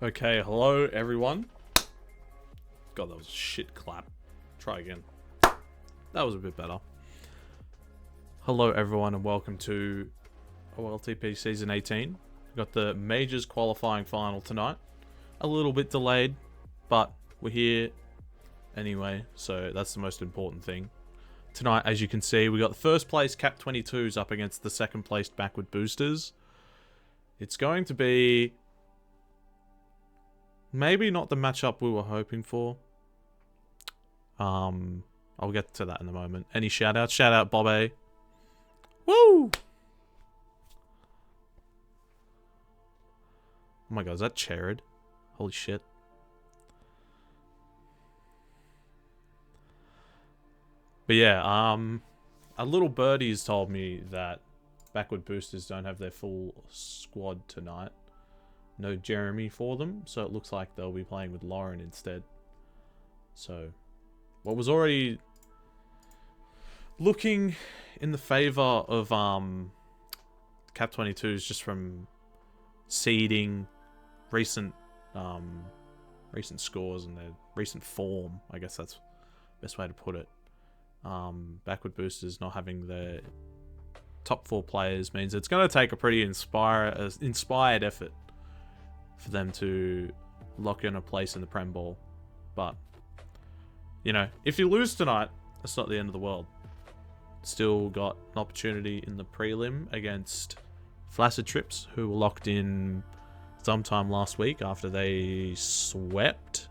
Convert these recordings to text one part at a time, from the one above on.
Okay, hello everyone. God, that was a shit clap. Try again. That was a bit better. Hello everyone and welcome to OLTP Season 18. We've got the Majors qualifying final tonight. A little bit delayed, but we're here anyway, so that's the most important thing. Tonight, as you can see, we got the first place Cap-22s up against the second placed Backward Boosters. It's going to be maybe not the matchup we were hoping for. I'll get to that in a moment. Any shout-outs? Shout out Bob A. Woo! Oh my god, is that Cherad? Holy shit. But yeah, a little birdie's told me that Backward Boosters don't have their full squad tonight. No Jeremy for them, so it looks like they'll be playing with Lauren instead. So, what was already looking in the favor of Cap-22s just from seeding recent scores and their recent form, I guess that's the best way to put it. Backward Boosters not having their top 4 players means it's going to take a pretty inspired effort for them to lock in a place in the Prem Ball. But, you know, if you lose tonight, that's not the end of the world. Still got an opportunity in the prelim against Flaccid Trips, who were locked in sometime last week after they swept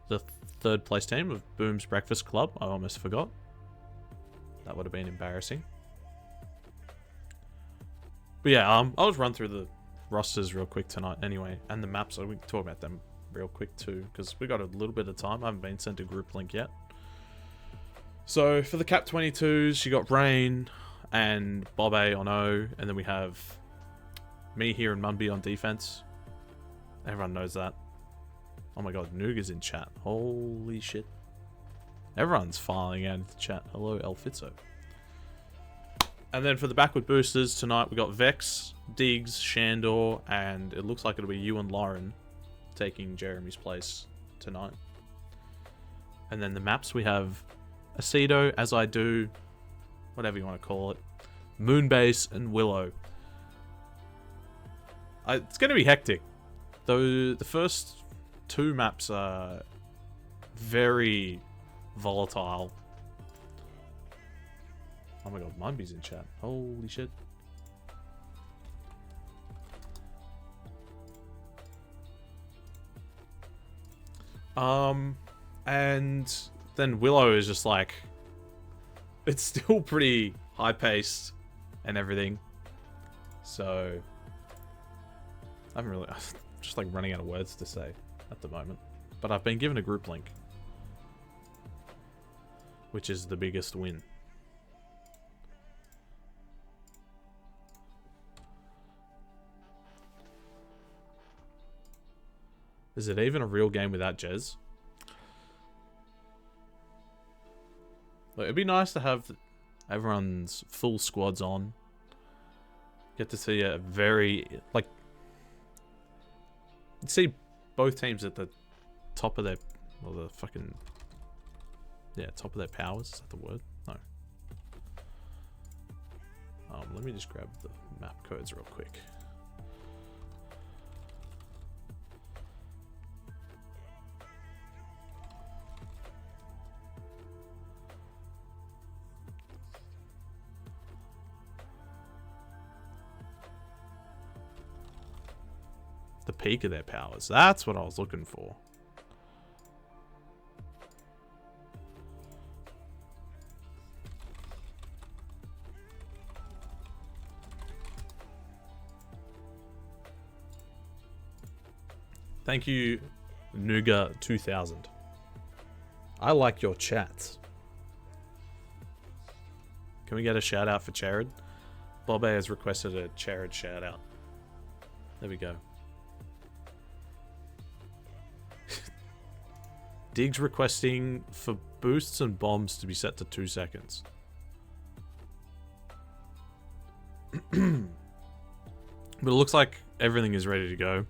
the third place team of Boom's Breakfast Club. I almost forgot. That would have been embarrassing. But yeah, I'll just run through the rosters real quick tonight anyway, and the maps, so we can talk about them real quick too, because we got a little bit of time. I haven't been sent a group link yet. So for the Cap-22s, you got Rain and Bob A on O, and then we have me here and Munby on defense. Everyone knows that. Oh my god, Nuga's in chat. Holy shit. Everyone's filing out into chat. Hello, El Fitzo. And then for the Backward Boosters tonight, we got Vex, Diggs, Shandor, and it looks like it'll be you and Lauren taking Jeremy's place tonight. And then the maps, we have Aceto, As I Do, whatever you want to call it, Moonbase, and Willow. It's going to be hectic. Though the first 2 maps are very volatile. Oh my god, Munby's in chat. Holy shit. And then Willow is just like, it's still pretty high paced and everything. So I'm just like running out of words to say at the moment. But I've been given a group link, which is the biggest win. Is it even a real game without Jez? Look, it'd be nice to have everyone's full squads on. Get to see a very, like, see both teams at the top of their, well, the fucking, yeah, top of their powers. Is that the word? No. Let me just grab the map codes real quick. The peak of their powers. That's what I was looking for. Thank you, Nuga2000. I like your chat. Can we get a shout out for Cherad? Bob A has requested a Cherad shout out. There we go. Diggs requesting for boosts and bombs to be set to 2 seconds. But it looks like everything is ready to go.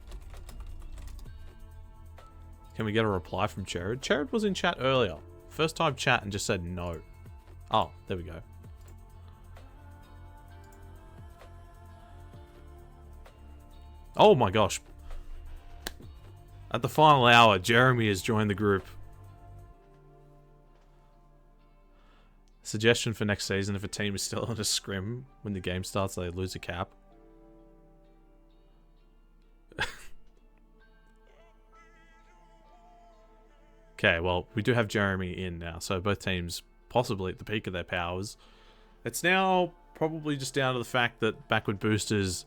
Can we get a reply from Jared? Jared was in chat earlier. First time chat and just said no. Oh, there we go. Oh my gosh. At the final hour, Jeremy has joined the group. Suggestion for next season, if a team is still on a scrim when the game starts, they lose a cap. Okay, well, we do have Jeremy in now, so both teams possibly at the peak of their powers. It's now probably just down to the fact that backward boosters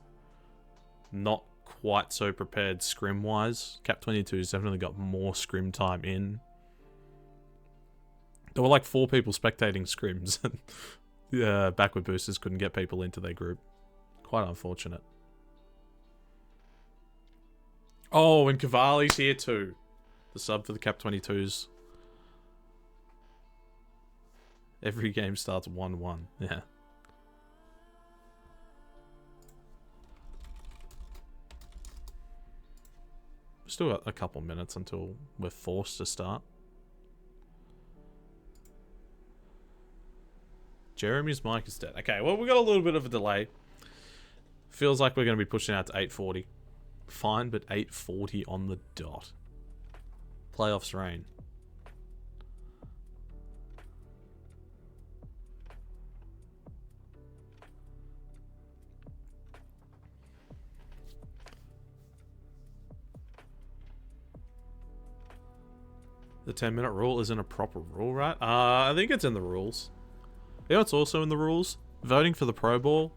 not quite so prepared scrim-wise. Cap-22s definitely got more scrim time in. There were like 4 people spectating scrims, and the backward boosters couldn't get people into their group. Quite unfortunate. Oh, and Cavalli's here too. The sub for the Cap-22s. Every game starts 1-1. Yeah. Still got a couple minutes until we're forced to start. Jeremy's mic is dead. Okay, well, we got a little bit of a delay. Feels like we're going to be pushing out to 8:40. Fine, but 8:40 on the dot. Playoffs reign. The 10-minute rule isn't a proper rule, right? I think it's in the rules. You know what's also in the rules? Voting for the Pro Bowl.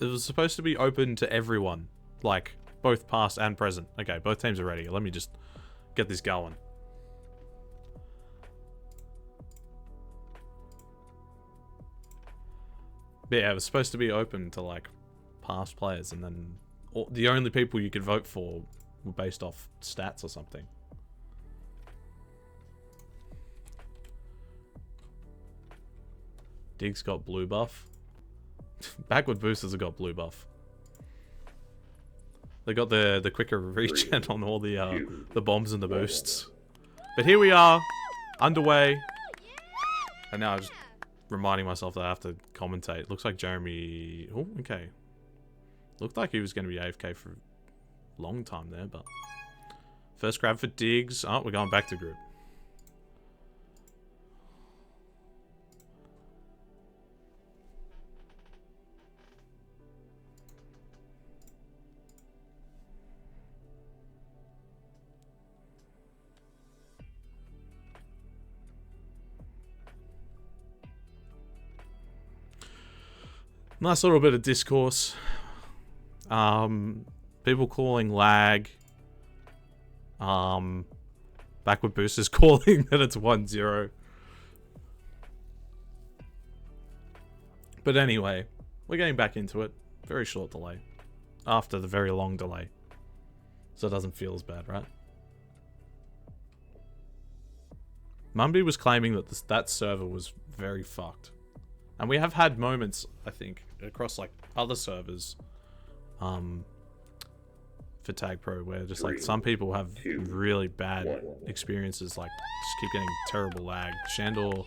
It was supposed to be open to everyone. Like, both past and present. Okay, both teams are ready. Let me just get this going. But yeah, it was supposed to be open to, like, past players. And then the only people you could vote for were based off stats or something. Diggs got blue buff. Backward boosters have got blue buff. They got the quicker regen on all the bombs and the boosts. But here we are, underway. And now I'm just reminding myself that I have to commentate. Looks like Jeremy... Oh, okay. Looked like he was going to be AFK for a long time there, but... First grab for Diggs. Oh, we're going back to group. Nice little bit of discourse. People calling lag. Backward boosters calling that it's 1-0. But anyway, we're getting back into it. Very short delay. After the very long delay. So it doesn't feel as bad, right? Mumby was claiming that that server was very fucked. And we have had moments, I think, across like other servers for Tag Pro where just like some people have really bad experiences, like just keep getting terrible lag. Shandor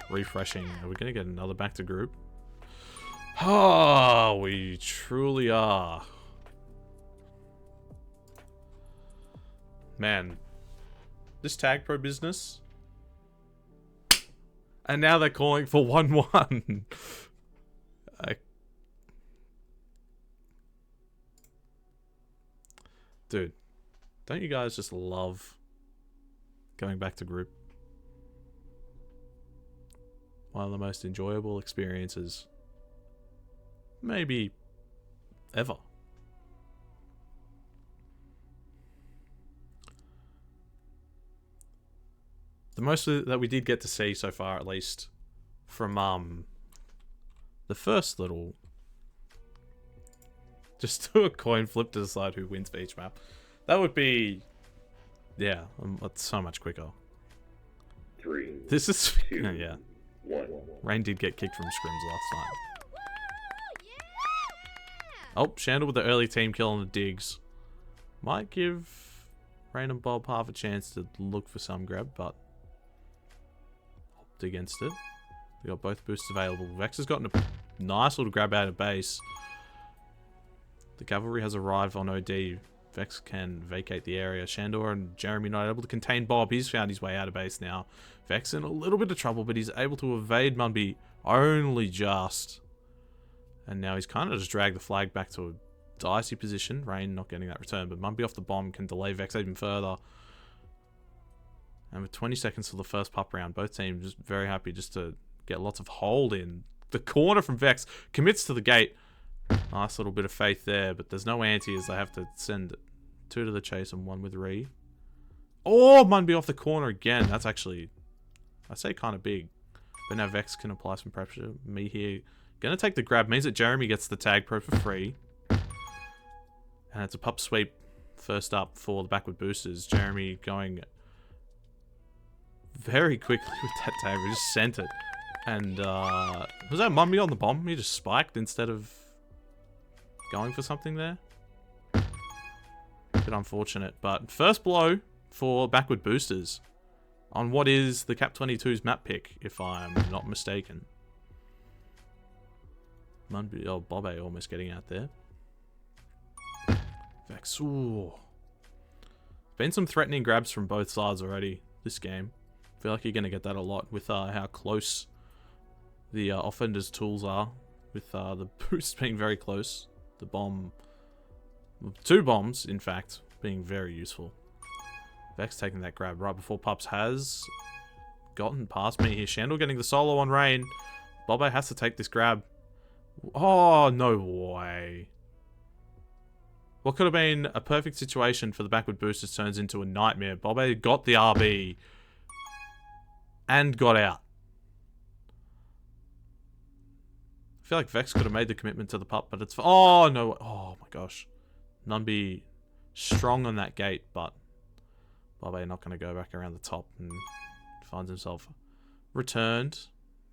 refreshing. Are we going to get another back to group? Oh, we truly are. Man, this Tag Pro business. And now they're calling for 1-1. Dude, don't you guys just love going back to group? One of the most enjoyable experiences maybe ever. The most that we did get to see so far, at least, from the first little... Just do a coin flip to decide who wins for each map. That would be... Yeah, it's so much quicker. 3. This is... 2, yeah. 1. Rain did get kicked from scrims last time. Oh, Shandor with the early team kill on the Diggs. Might give Rain and Bob half a chance to look for some grab, but opted against it. They got both boosts available. Vex has gotten a nice little grab out of base. The cavalry has arrived on OD. Vex can vacate the area. Shandor and Jeremy not able to contain Bob. He's found his way out of base now. Vex in a little bit of trouble, but he's able to evade Munby only just. And now he's kind of just dragged the flag back to a dicey position. Rain not getting that return, but Munby off the bomb can delay Vex even further. And with 20 seconds till the first pup round, both teams just very happy just to get lots of hold in. The corner from Vex commits to the gate. Nice little bit of faith there, but there's no anti as they have to send 2 to the chase and 1 with Ree. Oh, Munby off the corner again. That's actually, I say kind of big. But now Vex can apply some pressure. Me here, gonna take the grab. Means that Jeremy gets the tag pro for free. And it's a pup sweep first up for the backward boosters. Jeremy going very quickly with that tag. We just sent it. And was that Munby on the bomb? He just spiked instead of going for something there. Bit unfortunate, but first blow for backward boosters on what is the Cap-22s map pick, if I'm not mistaken. Munby, oh, Bobe almost getting out there. Vex, ooh. Been some threatening grabs from both sides already this game. Feel like you're going to get that a lot with how close the offender's tools are, with the boost being very close. The bomb, 2 bombs, in fact, being very useful. Vex taking that grab right before Pups has gotten past me here. Shandor getting the solo on Rain. Bobo has to take this grab. Oh, no way. What could have been a perfect situation for the backward boosters turns into a nightmare. Bobo got the RB and got out. I feel like Vex could have made the commitment to the pup, but it's... Oh, no. Oh, my gosh. Nunby strong on that gate, but Bobe not going to go back around the top and finds himself returned.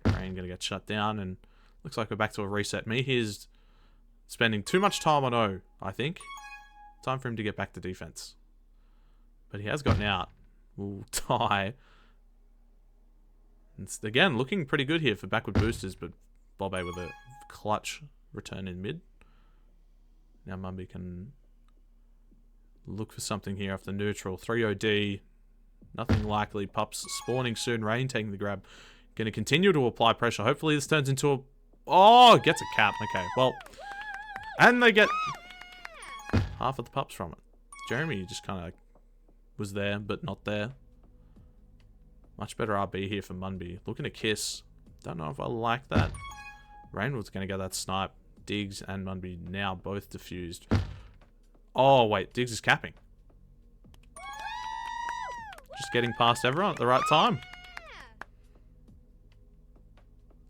Rain going to get shut down, and looks like we're back to a reset. Me here's spending too much time on O, I think. Time for him to get back to defense. But he has gotten out. We'll tie. It's, again, looking pretty good here for backward boosters, but Bobe with a clutch return in mid. Now Munby can look for something here off the neutral. 3 OD. Nothing likely. Pups spawning soon. Rain taking the grab. Going to continue to apply pressure. Hopefully this turns into a... Oh, gets a cap. Okay, well. And they get half of the pups from it. Jeremy just kind of was there, but not there. Much better RB here for Munby. Looking to kiss. Don't know if I like that. Rainwood's going to get that snipe. Diggs and Munby now both diffused. Oh, wait. Diggs is capping. Just getting past everyone at the right time.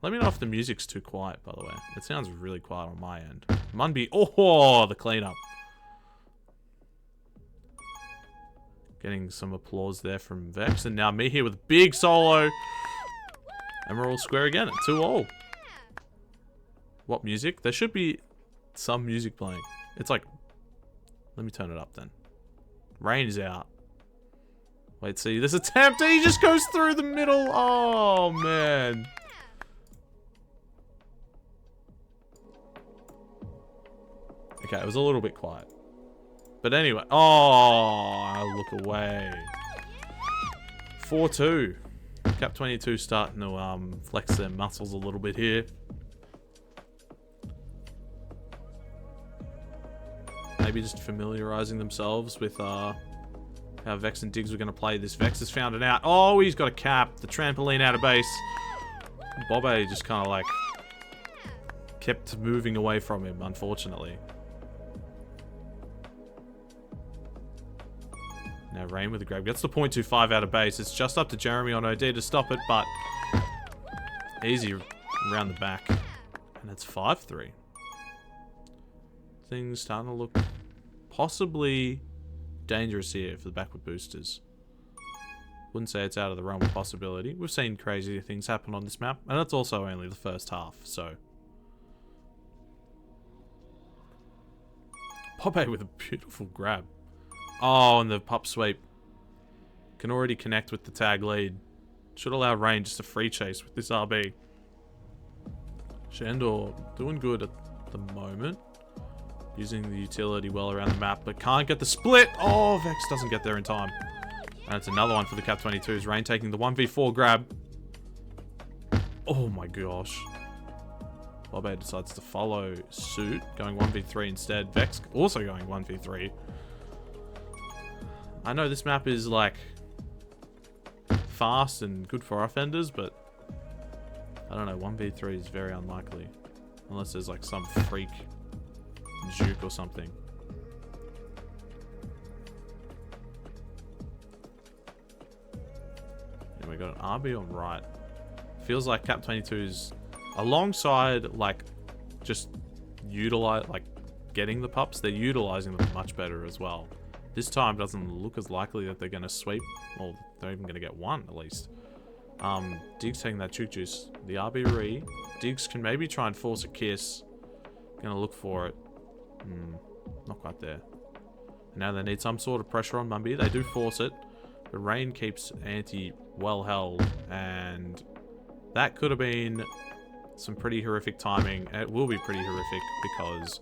Let me know if the music's too quiet, by the way. It sounds really quiet on my end. Munby. Oh, the cleanup. Getting some applause there from Vex. And now me here with a big solo. And we're all square again at 2-all. What music? There should be some music playing. It's like... Let me turn it up then. Rain is out. Wait, see this attempt. He just goes through the middle. Oh, man. Okay, it was a little bit quiet. But anyway. Oh, look away. 4-2. Cap-22 starting to flex their muscles a little bit here. Maybe just familiarizing themselves with how Vex and Diggs were going to play this. Vex has found it out. Oh, he's got a cap. The trampoline out of base. Bobe just kind of like kept moving away from him, unfortunately. Now Rain with the grab. Gets the .25 out of base. It's just up to Jeremy on OD to stop it, but easy around the back. And it's 5-3. Things starting to look possibly dangerous here for the backward boosters. Wouldn't say it's out of the realm of possibility. We've seen crazy things happen on this map, and that's also only the first half, so. Pope with a beautiful grab. Oh, and the pup sweep can already connect with the tag lead. Should allow Rain just a free chase with this RB. Shandor doing good at the moment. Using the utility well around the map, but can't get the split. Oh, Vex doesn't get there in time. And it's another one for the Cap-22s. Rain taking the 1v4 grab. Oh my gosh. Bobe decides to follow suit, going 1v3 instead. Vex also going 1v3. I know this map is like fast and good for offenders, but I don't know, 1v3 is very unlikely. Unless there's like some freak juke or something. And we got an RB on right. Feels like Cap-22s alongside like just utilize like getting the pups, they're utilizing them much better as well. This time doesn't look as likely that they're gonna sweep, or they're even gonna get one at least. Diggs taking that juke juice. The RB re. Diggs can maybe try and force a kiss. Gonna look for it. Not quite there. Now they need some sort of pressure on Mumby. They do force it. But Rain keeps Anti well held. And that could have been some pretty horrific timing. It will be pretty horrific because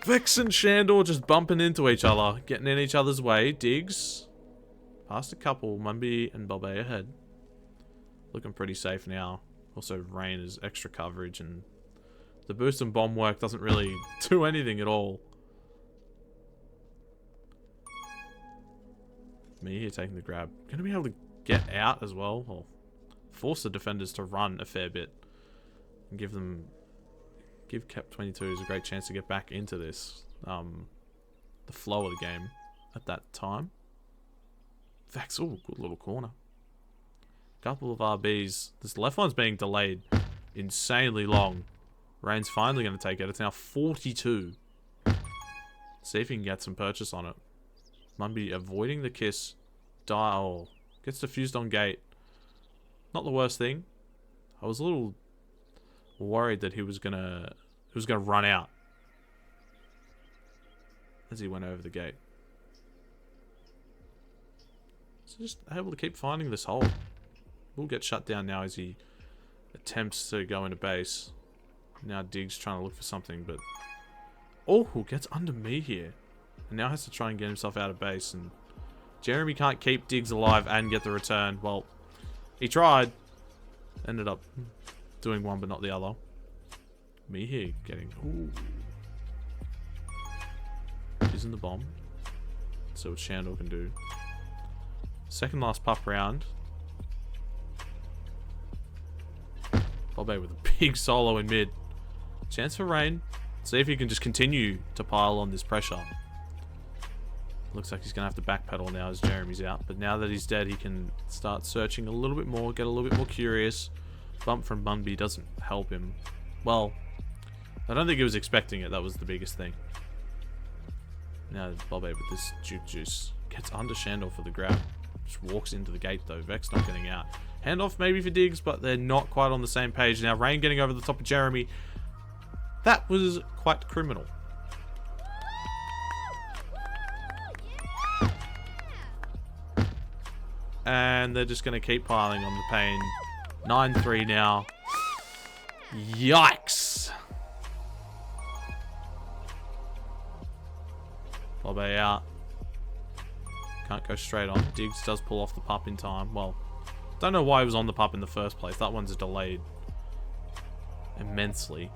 Vex and Shandor just bumping into each other. Getting in each other's way. Diggs past a couple. Mumby and Bobe ahead. Looking pretty safe now. Also Rain is extra coverage, and the boost and bomb work doesn't really do anything at all. Me here taking the grab. Gonna be able to get out as well. Or force the defenders to run a fair bit. And give Cap-22s a great chance to get back into this. The flow of the game at that time. Vex, oh, good little corner. Couple of RBs. This left one's being delayed insanely long. Rain's finally going to take it. It's now 42. See if he can get some purchase on it. Mumby avoiding the kiss. Dial. Gets diffused on gate. Not the worst thing. I was a little worried that he was gonna run out as he went over the gate. So just able to keep finding this hole. Will get shut down now as he attempts to go into base. Now Diggs trying to look for something, but oh, gets under me here, and now has to try and get himself out of base. And Jeremy can't keep Diggs alive and get the return. Well, he tried, ended up doing one but not the other. Me here getting using the bomb. So what Shandor can do. Second last pup round. Bobe with a big solo in mid. Chance for Rain. See if he can just continue to pile on this pressure. Looks like he's going to have to backpedal now as Jeremy's out. But now that he's dead, he can start searching a little bit more, get a little bit more curious. Bump from Mumby doesn't help him. Well, I don't think he was expecting it. That was the biggest thing. Now Bobe with this juke juice. Gets under Shandor for the grab. Just walks into the gate though. Vex not getting out. Handoff maybe for Diggs, but they're not quite on the same page. Now Rain getting over the top of Jeremy. That was quite criminal. And they're just going to keep piling on the pain. 9-3 now. Yikes. Bobe out. Can't go straight on. Diggs does pull off the pup in time. Well, don't know why he was on the pup in the first place. That one's delayed immensely.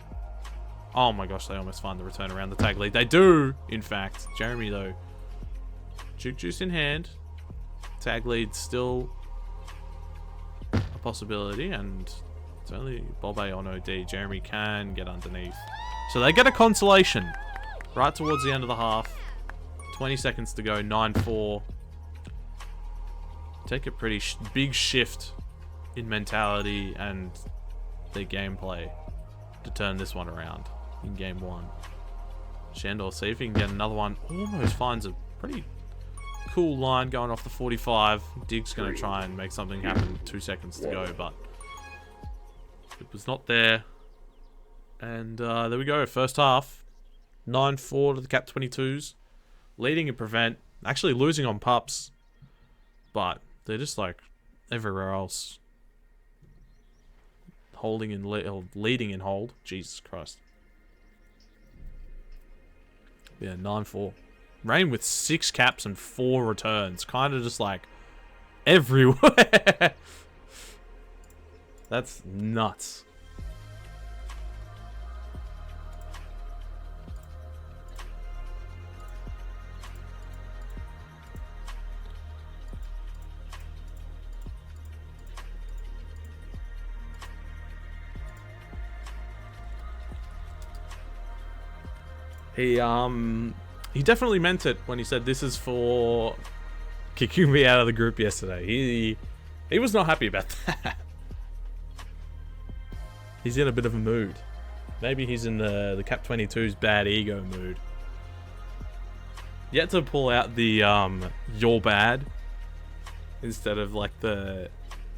Oh my gosh, they almost find the return around the tag lead. They do, in fact. Jeremy, though. Juke juice in hand. Tag lead still a possibility, and it's only Bobe on OD. Jeremy can get underneath. So they get a consolation right towards the end of the half. 20 seconds to go, 9-4. Take a pretty big shift in mentality and their gameplay to turn this one around in game one. Shandor, see if he can get another one. Almost finds a pretty cool line going off the 45. Diggs going to try and make something happen. 2 seconds to go, but it was not there. And there we go. First half. 9-4 to the Cap-22s. leading in prevent, actually losing on pups, but they're just like everywhere else. Holding in leading in hold. Jesus Christ. Yeah, 9-4. Rain with 6 caps and 4 returns. Kind of just like everywhere. That's nuts. He definitely meant it when he said this is for kicking me out of the group yesterday. He was not happy about that. He's in a bit of a mood. Maybe he's in the Cap-22s bad ego mood. Yet to pull out the you're bad instead of like the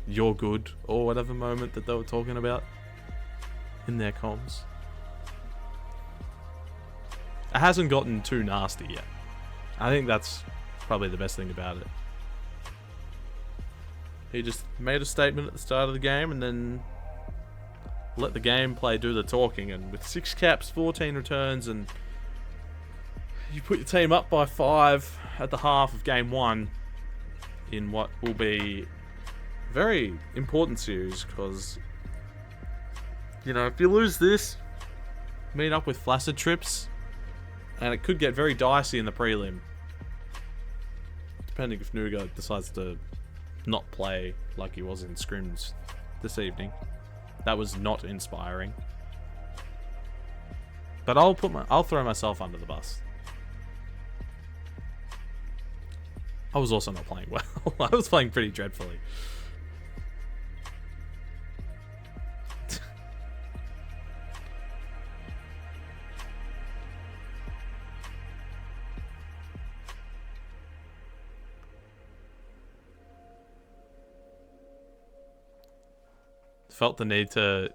you're good or whatever moment that they were talking about in their comms. It hasn't gotten too nasty yet. I think that's probably the best thing about it. He just made a statement at the start of the game and then let the gameplay do the talking. And with 6 caps, 14 returns, and you put your team up by 5 at the half of game 1 in what will be a very important series, because, you know, if you lose this, meet up with flaccid trips, and it could get very dicey in the prelim. Depending if Nuga decides to not play like he was in scrims this evening. That was not inspiring. But I'll throw myself under the bus. I was also not playing well. I was playing pretty dreadfully. Felt the need to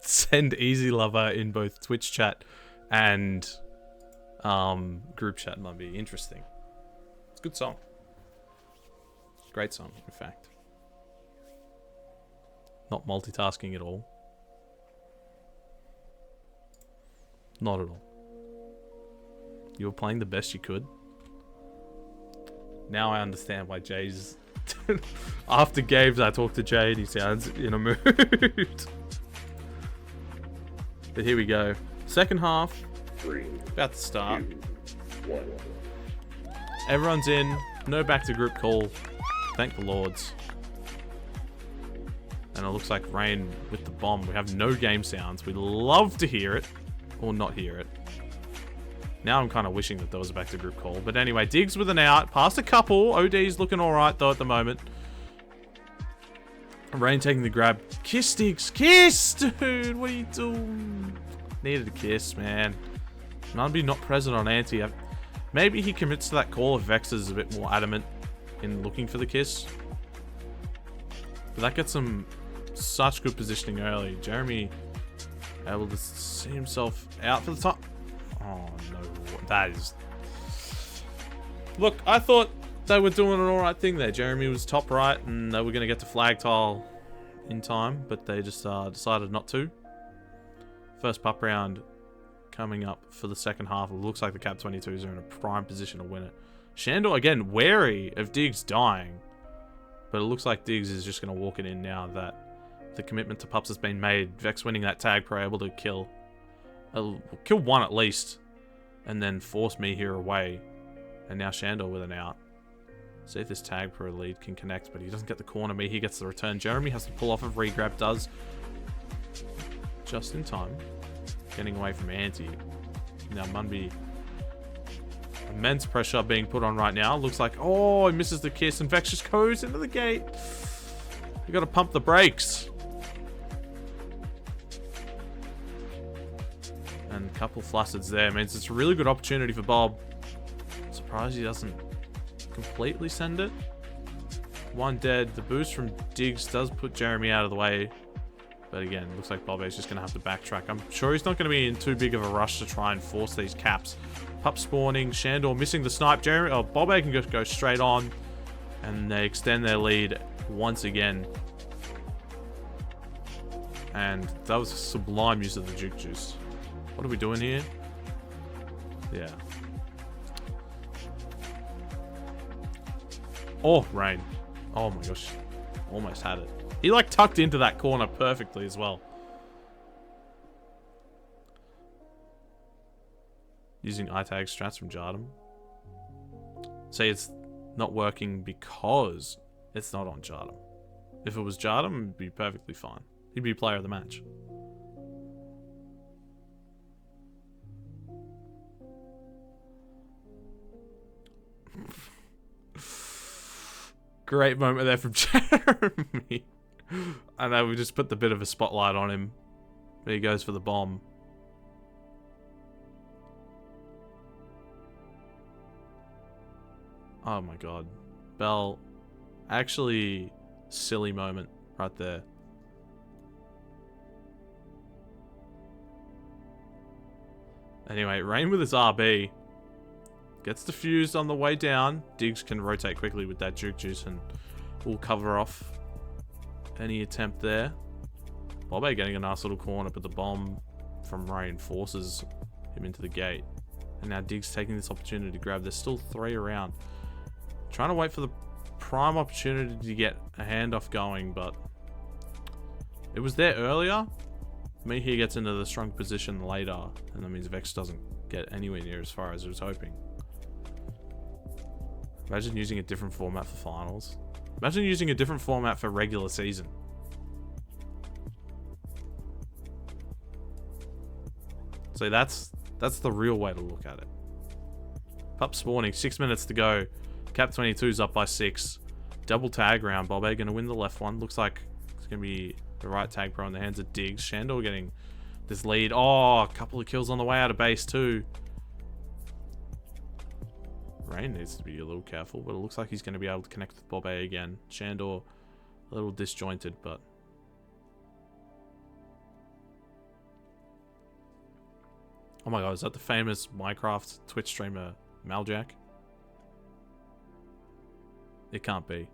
send Easy Lover in both Twitch chat and group chat. Might be interesting. It's a good song. Great song, in fact. Not multitasking at all. Not at all. You were playing the best you could. Now I understand why Jay's... After games, I talk to Jay and he sounds in a mood. But here we go. Second half. 3, about to start. 2, 1. Everyone's in. No back to group call. Thank the Lords. And it looks like Rain with the bomb. We have no game sounds. We'd love to hear it. Or not hear it. Now I'm kind of wishing that there was a back to group call. But anyway, Diggs with an out. Past a couple. OD's looking alright though at the moment. Rain taking the grab. Kiss, Diggs. Kiss! Dude, what are you doing? Needed a kiss, man. Nunby not present on anti. Maybe he commits to that call if Vex is a bit more adamant in looking for the kiss. But that gets him such good positioning early. Jeremy able to see himself out for the top. Oh no, that is... Look, I thought they were doing an alright thing there. Jeremy was top right and they were going to get to flag tile in time, but they just decided not to. First pup round coming up for the second half. It looks like the Cap-22s are in a prime position to win it. Shandor, again, wary of Diggs dying, but it looks like Diggs is just going to walk it in now that the commitment to pups has been made. Vex winning that tag pro, able to kill one at least, and then force me here away. And now Shandor with an out. See if this tag pro lead can connect, but he doesn't get the corner. Me, he gets the return. Jeremy has to pull off of regrab, does just in time, getting away from Anti. Now Munby, immense pressure being put on right now. Looks like, oh, he misses the kiss, and Vex just goes into the gate. You got to pump the brakes. And a couple flaccid there means it's a really good opportunity for Bob. Surprised he doesn't completely send it. One dead. The boost from Diggs does put Jeremy out of the way. But again, looks like Bobbe's just going to have to backtrack. I'm sure he's not going to be in too big of a rush to try and force these caps. Pup spawning, Shandor missing the snipe. Bobbe can just go straight on. And they extend their lead once again. And that was a sublime use of the Juke Juice. What are we doing here? Yeah. Oh, Rain. Oh my gosh. Almost had it. He like tucked into that corner perfectly as well. Using itag strats from Jardim. Say it's not working because it's not on Jardim. If it was Jardim, it'd be perfectly fine. He'd be player of the match. Great moment there from Jeremy. I know we just put the bit of a spotlight on him. There he goes for the bomb. Oh my god. Bell. Actually, silly moment right there. Anyway, Rain with his RB. Gets defused on the way down. Diggs can rotate quickly with that Juke Juice and will cover off any attempt there. Bobbe getting a nice little corner, but the bomb from Rain forces him into the gate. And now Diggs taking this opportunity to grab. There's still 3 around. Trying to wait for the prime opportunity to get a handoff going, but it was there earlier. He gets into the strong position later, and that means Vex doesn't get anywhere near as far as he was hoping. Imagine using a different format for finals. Imagine using a different format for regular season. So that's the real way to look at it. Pup spawning, 6 minutes to go. Cap-22s up by 6. Double tag round. Bobbe going to win the left one. Looks like it's going to be the right tag pro in the hands of Diggs. Shandor getting this lead. Oh, a couple of kills on the way out of base too. Rain needs to be a little careful, but it looks like he's going to be able to connect with Bobbe again. Shandor, a little disjointed, but... Oh my god, is that the famous Minecraft Twitch streamer Maljack? It can't be.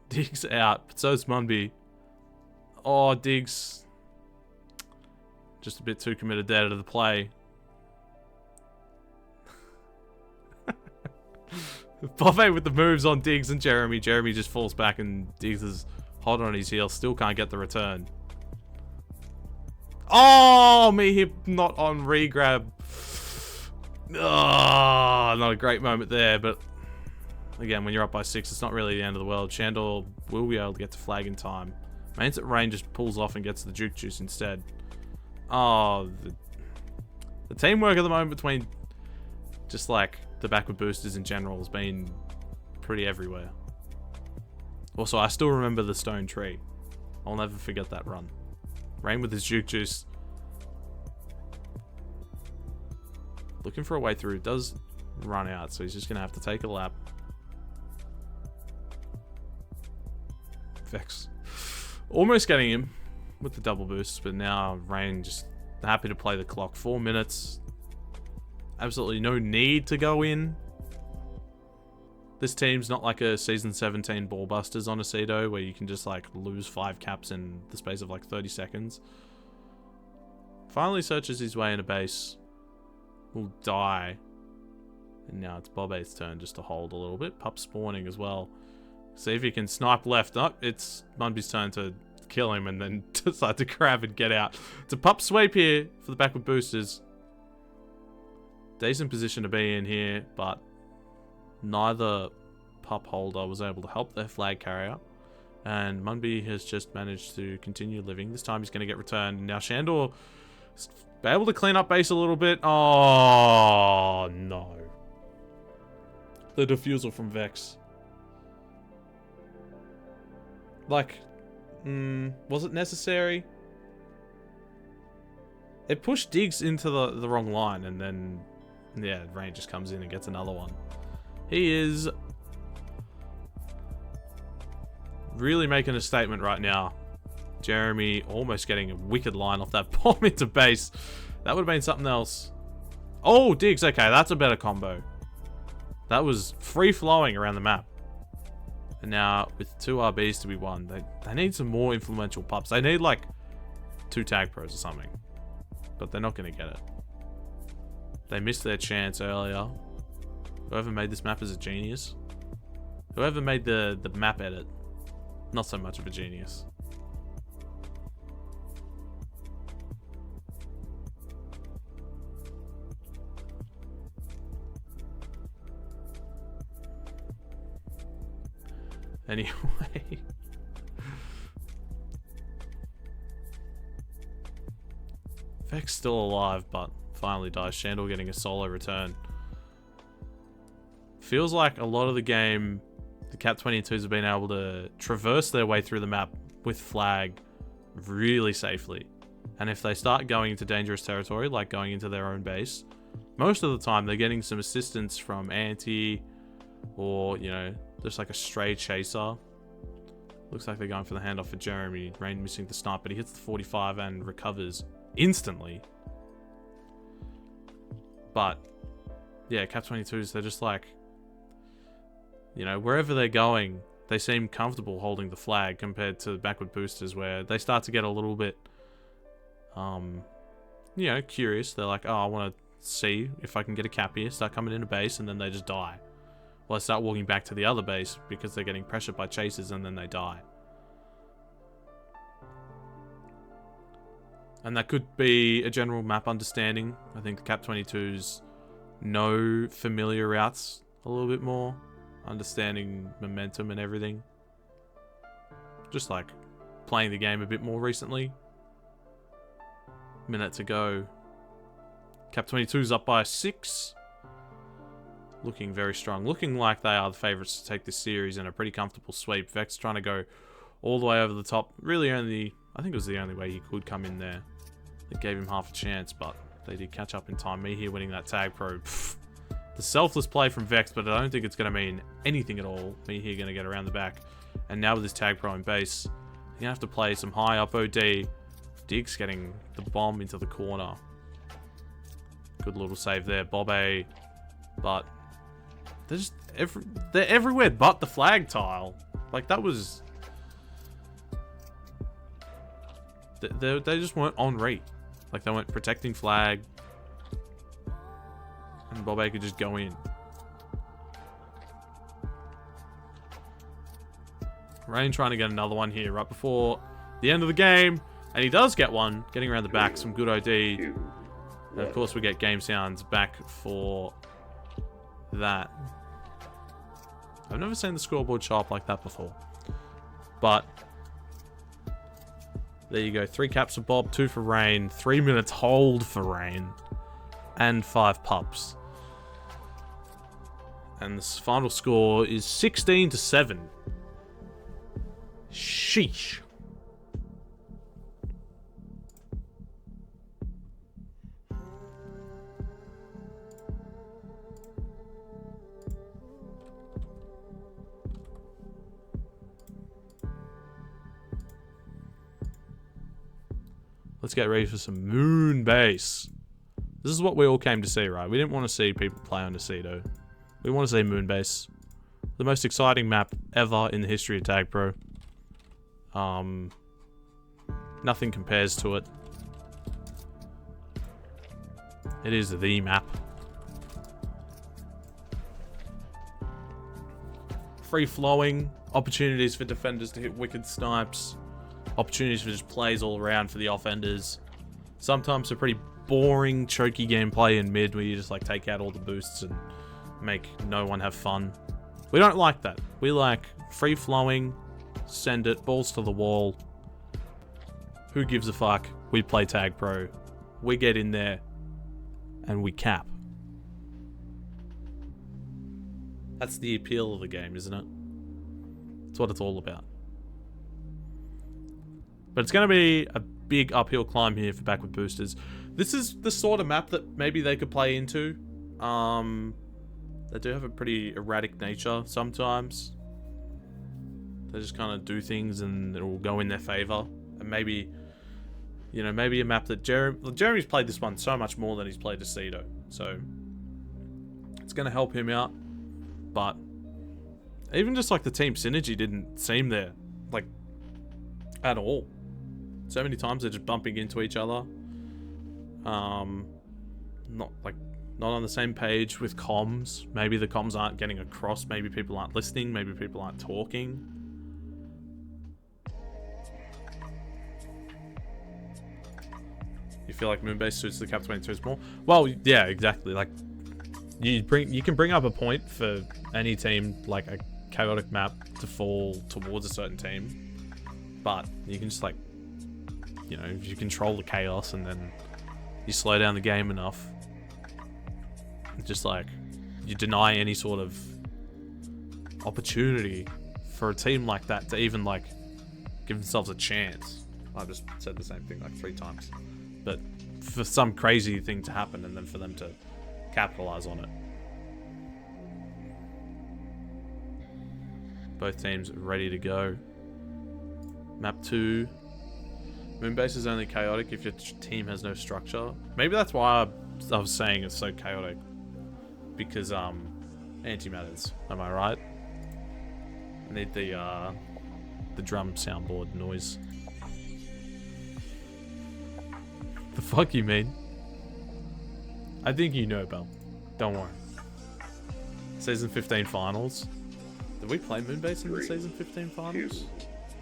Diggs out, but so's Munby. Oh, Diggs. Just a bit too committed there to the play. Bobbe with the moves on Diggs and Jeremy. Jeremy just falls back and Diggs is hot on his heel. Still can't get the return. Oh, me hip not on regrab. Oh, not a great moment there, but again, when you're up by 6, it's not really the end of the world. Shandor will be able to get to flag in time. Means that Rain just pulls off and gets the Juke Juice instead. Oh, the teamwork at the moment between just like the backward boosters in general has been pretty everywhere. Also, I still remember the stone tree. I'll never forget that run. Rain with his Juke Juice. Looking for a way through. Does run out, so he's just going to have to take a lap. Vex. Almost getting him with the double boost, but now Rain just happy to play the clock. 4 minutes. Absolutely no need to go in. This team's not like a Season 17 Ball Busters on Aceto, where you can just like lose 5 caps in the space of like 30 seconds. Finally searches his way into base. Will die. And now it's Bobbe's turn just to hold a little bit. Pup spawning as well. See if he can snipe left. Oh, it's Munby's turn to kill him and then decide to grab and get out. It's a pup sweep here for the backward boosters. Decent position to be in here, but neither pup holder was able to help their flag carrier. And Munby has just managed to continue living. This time he's going to get returned. Now Shandor is able to clean up base a little bit. Oh, no. The defusal from Vex. Like, was it necessary? It pushed Diggs into the wrong line, and then, yeah, Rain just comes in and gets another one. He is really making a statement right now. Jeremy almost getting a wicked line off that bomb into base. That would have been something else. Oh, Diggs. Okay, that's a better combo. That was free-flowing around the map. And now, with 2 RBs to be won, they need some more influential pups. They need, like, 2 tag pros or something. But they're not going to get it. They missed their chance earlier. Whoever made this map is a genius. Whoever made the map edit, not so much of a genius. Anyway. Vex still alive, but finally dies. Shandor getting a solo return. Feels like a lot of the game, the Cap-22s have been able to traverse their way through the map with flag really safely. And if they start going into dangerous territory, like going into their own base, most of the time they're getting some assistance from anti or, you know, just like a stray chaser. Looks like they're going for the handoff for Jeremy. Rain missing the snipe, but he hits the 45 and recovers instantly. But, yeah, Cap-22s, they're just like, you know, wherever they're going, they seem comfortable holding the flag compared to backward boosters where they start to get a little bit, you know, curious. They're like, oh, I want to see if I can get a cap here, start coming into base, and then they just die. Well, they start walking back to the other base because they're getting pressured by chasers and then they die. And that could be a general map understanding. I think the Cap-22s know familiar routes a little bit more. Understanding momentum and everything. Just like playing the game a bit more recently. Minute to go. Cap-22s up by 6. Looking very strong. Looking like they are the favourites to take this series in a pretty comfortable sweep. Vex trying to go all the way over the top. Really only, I think it was the only way he could come in there. It gave him half a chance, but they did catch up in time. Me here winning that tag pro. Pfft. The selfless play from Vex, but I don't think it's going to mean anything at all. Me here going to get around the back. And now with this tag pro in base, you're going to have to play some high up OD. Diggs getting the bomb into the corner. Good little save there. Bobe. But they're just they're everywhere but the flag tile. Like that was... They just weren't on rate. Like they weren't protecting flag. And Bobe could just go in. Rain trying to get another one here right before the end of the game. And he does get one. Getting around the back. Some good OD. And of course we get game sounds back for that. I've never seen the scoreboard show up like that before. But there you go. 3 caps for Bob, 2 for Rain. 3 minutes hold for Rain. And 5 pups. And this final score is 16-7. Sheesh. Let's get ready for some moon base. This is what we all came to see, right? We didn't want to see people play on Aceto. We want to see Moonbase. The most exciting map ever in the history of Tag Pro. Nothing compares to it. It is the map. Free flowing, opportunities for defenders to hit wicked snipes, opportunities for just plays all around for the offenders. Sometimes a pretty boring, choky gameplay in mid where you just like take out all the boosts and make no one have fun. We don't like that. We like free flowing, send it, balls to the wall. Who gives a fuck? We play Tag Pro. We get in there and we cap. That's the appeal of the game, isn't it? It's what it's all about. But it's going to be a big uphill climb here for backward boosters. This is the sort of map that maybe they could play into. They do have a pretty erratic nature sometimes. They just kind of do things and it will go in their favor. And maybe, you know, maybe a map that Jeremy's played this one so much more than he's played Aceto. So it's going to help him out. But even just like the team synergy didn't seem there, like, at all. So many times they're just bumping into each other. Not on the same page with comms. Maybe the comms aren't getting across. Maybe people aren't listening. Maybe people aren't talking. You feel like Moonbase suits the Cap-22s more? Well, yeah, exactly. Like, you can bring up a point for any team, like a chaotic map, to fall towards a certain team, but you can just, like, you know, if you control the chaos and then you slow down the game enough, just like you deny any sort of opportunity for a team like that to even like give themselves a chance. I just said the same thing like 3 times, but for some crazy thing to happen and then for them to capitalize on it. Both teams ready to go. Map 2. Moonbase is only chaotic if your team has no structure. Maybe that's why I was saying it's so chaotic. Because, antimatters. Am I right? I need the drum soundboard noise. The fuck you mean? I think you know, Bell. Don't worry. Season 15 finals. Did we play Moonbase in the Season 15 finals?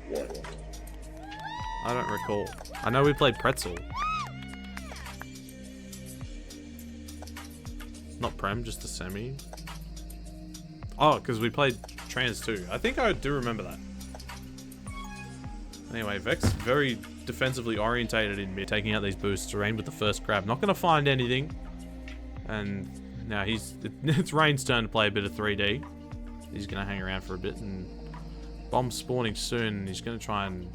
2, 1. I don't recall. I know we played Pretzel. Not Prem, just a semi. Oh, because we played Trans too. I think I do remember that. Anyway, Vex very defensively orientated in mid, taking out these boosts. Rain with the first grab. Not going to find anything. And now it's Rain's turn to play a bit of 3D. He's going to hang around for a bit. And Bomb's spawning soon. He's going to try and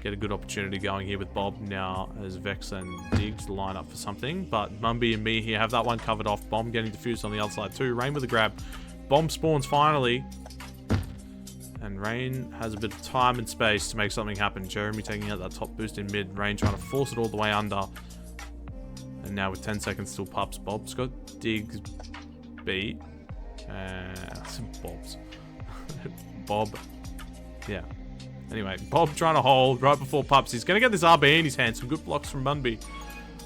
get a good opportunity going here with Bob now as Vex and Diggs line up for something. But Mumby and me here have that one covered off. Bomb getting diffused on the outside too. Rain with a grab. Bomb spawns finally. And Rain has a bit of time and space to make something happen. Jeremy taking out that top boost in mid. Rain trying to force it all the way under. And now with 10 seconds till pups. Bob's got Diggs beat. Some Bobs. Bob. Yeah. Anyway, Bob trying to hold right before pups. He's going to get this RB in his hand. Some good blocks from Munby.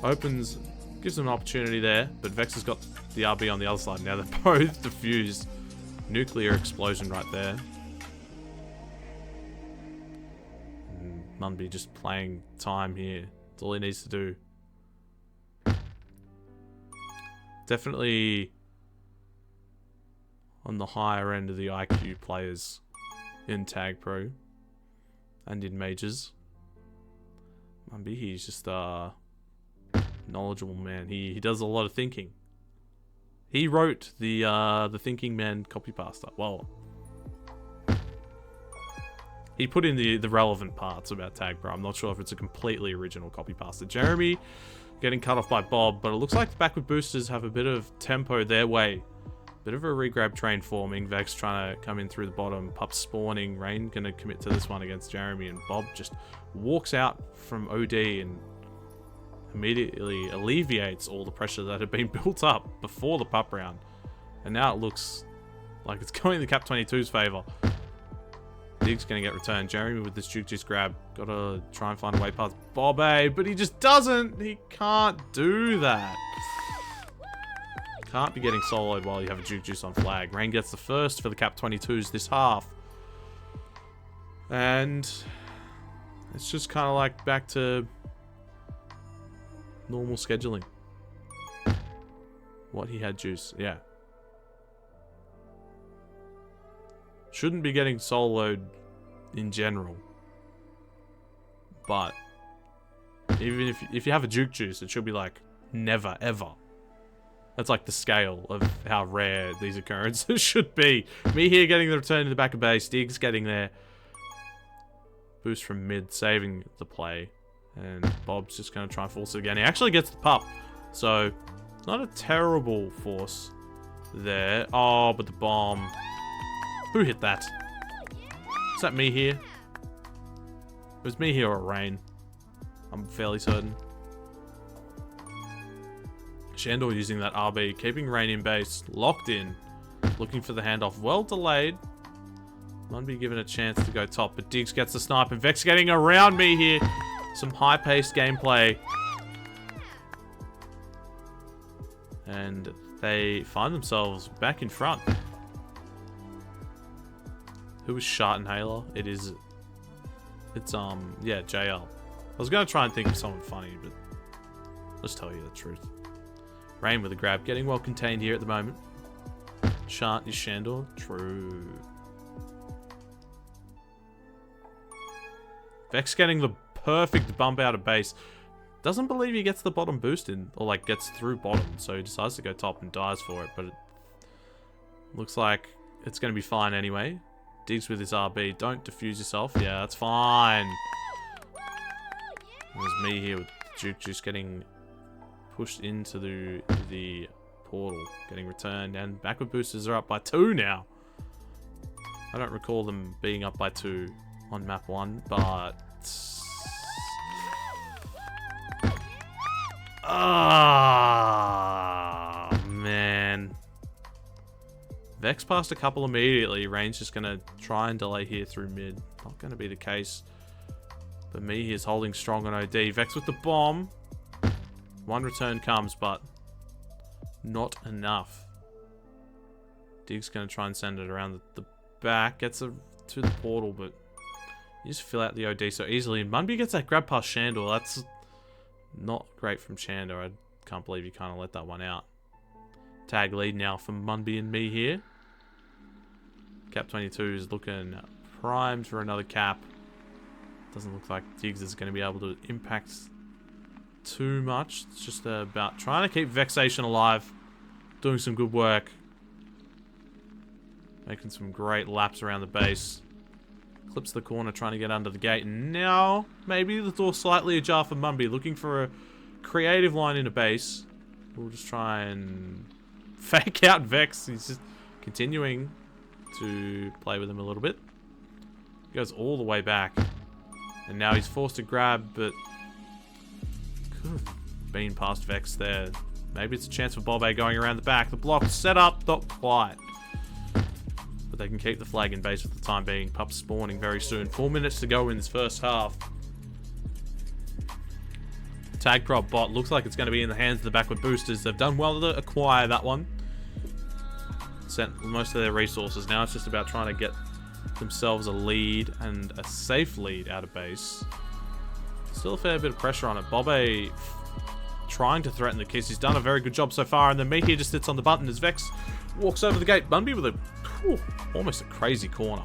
Opens, gives him an opportunity there. But Vex has got the RB on the other side. Now they're both diffused. Nuclear explosion right there. And Munby just playing time here. That's all he needs to do. Definitely on the higher end of the IQ players in Tag Pro. And in majors. Munby, he's just a knowledgeable man. He does a lot of thinking. He wrote the Thinking Man copy pasta. Well, he put in the relevant parts about Tag Pro. I'm not sure if it's a completely original copy pasta. Jeremy getting cut off by Bob, but it looks like the backward boosters have a bit of tempo their way. Bit of a regrab train forming. Vex trying to come in through the bottom. Pup spawning. Rain going to commit to this one against Jeremy. And Bob just walks out from OD and immediately alleviates all the pressure that had been built up before the pup round. And now it looks like it's going in the Cap-22's favor. Diggs going to get returned. Jeremy with this juke juice grab. Got to try and find a way past Bobby, but he just doesn't. He can't do that. Can't be getting soloed while you have a juke juice on flag. Rain gets the first for the Cap-22s this half. And it's just kind of like back to normal scheduling. What, he had juice? Yeah. Shouldn't be getting soloed in general. But even if you have a juke juice, it should be like never ever. That's like the scale of how rare these occurrences should be. Me here getting the return to the back of base. Diggs getting there. Boost from mid, saving the play. And Bob's just going to try and force it again. He actually gets the pup. So, not a terrible force there. Oh, but the bomb. Who hit that? Is that me here? It was me here or Rain. I'm fairly certain. Shandor using that RB, keeping Rain in base, locked in, looking for the handoff. Well delayed. Munby given a chance to go top, but Diggs gets the snipe, and Vex getting around me here. Some high-paced gameplay. And they find themselves back in front. Who is Shart Inhaler? It's yeah, JL. I was gonna try and think of someone funny, but let's tell you the truth. Rain with a grab, getting well contained here at the moment. Shart is Shandor. True. Vex getting the perfect bump out of base. Doesn't believe he gets the bottom boost in, or like gets through bottom, so he decides to go top and dies for it, but it looks like it's going to be fine anyway. Diggs with his RB. Don't defuse yourself. Yeah, that's fine. There's me here with Juke Juice getting pushed into the portal, getting returned, and backward boosters are up by 2 now. I don't recall them being up by 2 on map 1, but man. Vex passed a couple immediately. Rain's just gonna try and delay here through mid. Not gonna be the case. But me is holding strong on OD. Vex with the bomb. One return comes, but not enough. Dig's gonna try and send it around the back. Gets to the portal, but you just fill out the OD so easily. And Munby gets that grab past Shandor. That's not great from Shandor. I can't believe you kind of let that one out. Tag lead now from Munby and me here. Cap-22s looking primed for another cap. Doesn't look like Diggs is going to be able to impact too much. It's just about trying to keep Vexation alive. Doing some good work. Making some great laps around the base. Clips the corner, trying to get under the gate. And now, maybe the door slightly ajar for Munby. Looking for a creative line in a base. We'll just try and fake out Vex. He's just continuing to play with him a little bit. He goes all the way back. And now he's forced to grab, but could have been past Vex there. Maybe it's a chance for Bob A going around the back. The block set up, not quite. But they can keep the flag in base for the time being. Pups spawning very soon. 4 minutes to go in this first half. Tag prop bot looks like it's going to be in the hands of the backward boosters. They've done well to acquire that one. Sent most of their resources. Now it's just about trying to get themselves a lead and a safe lead out of base. Still a fair bit of pressure on it. Bobe trying to threaten the kiss. He's done a very good job so far, and then me here just sits on the button as Vex walks over the gate. Munby with almost a crazy corner.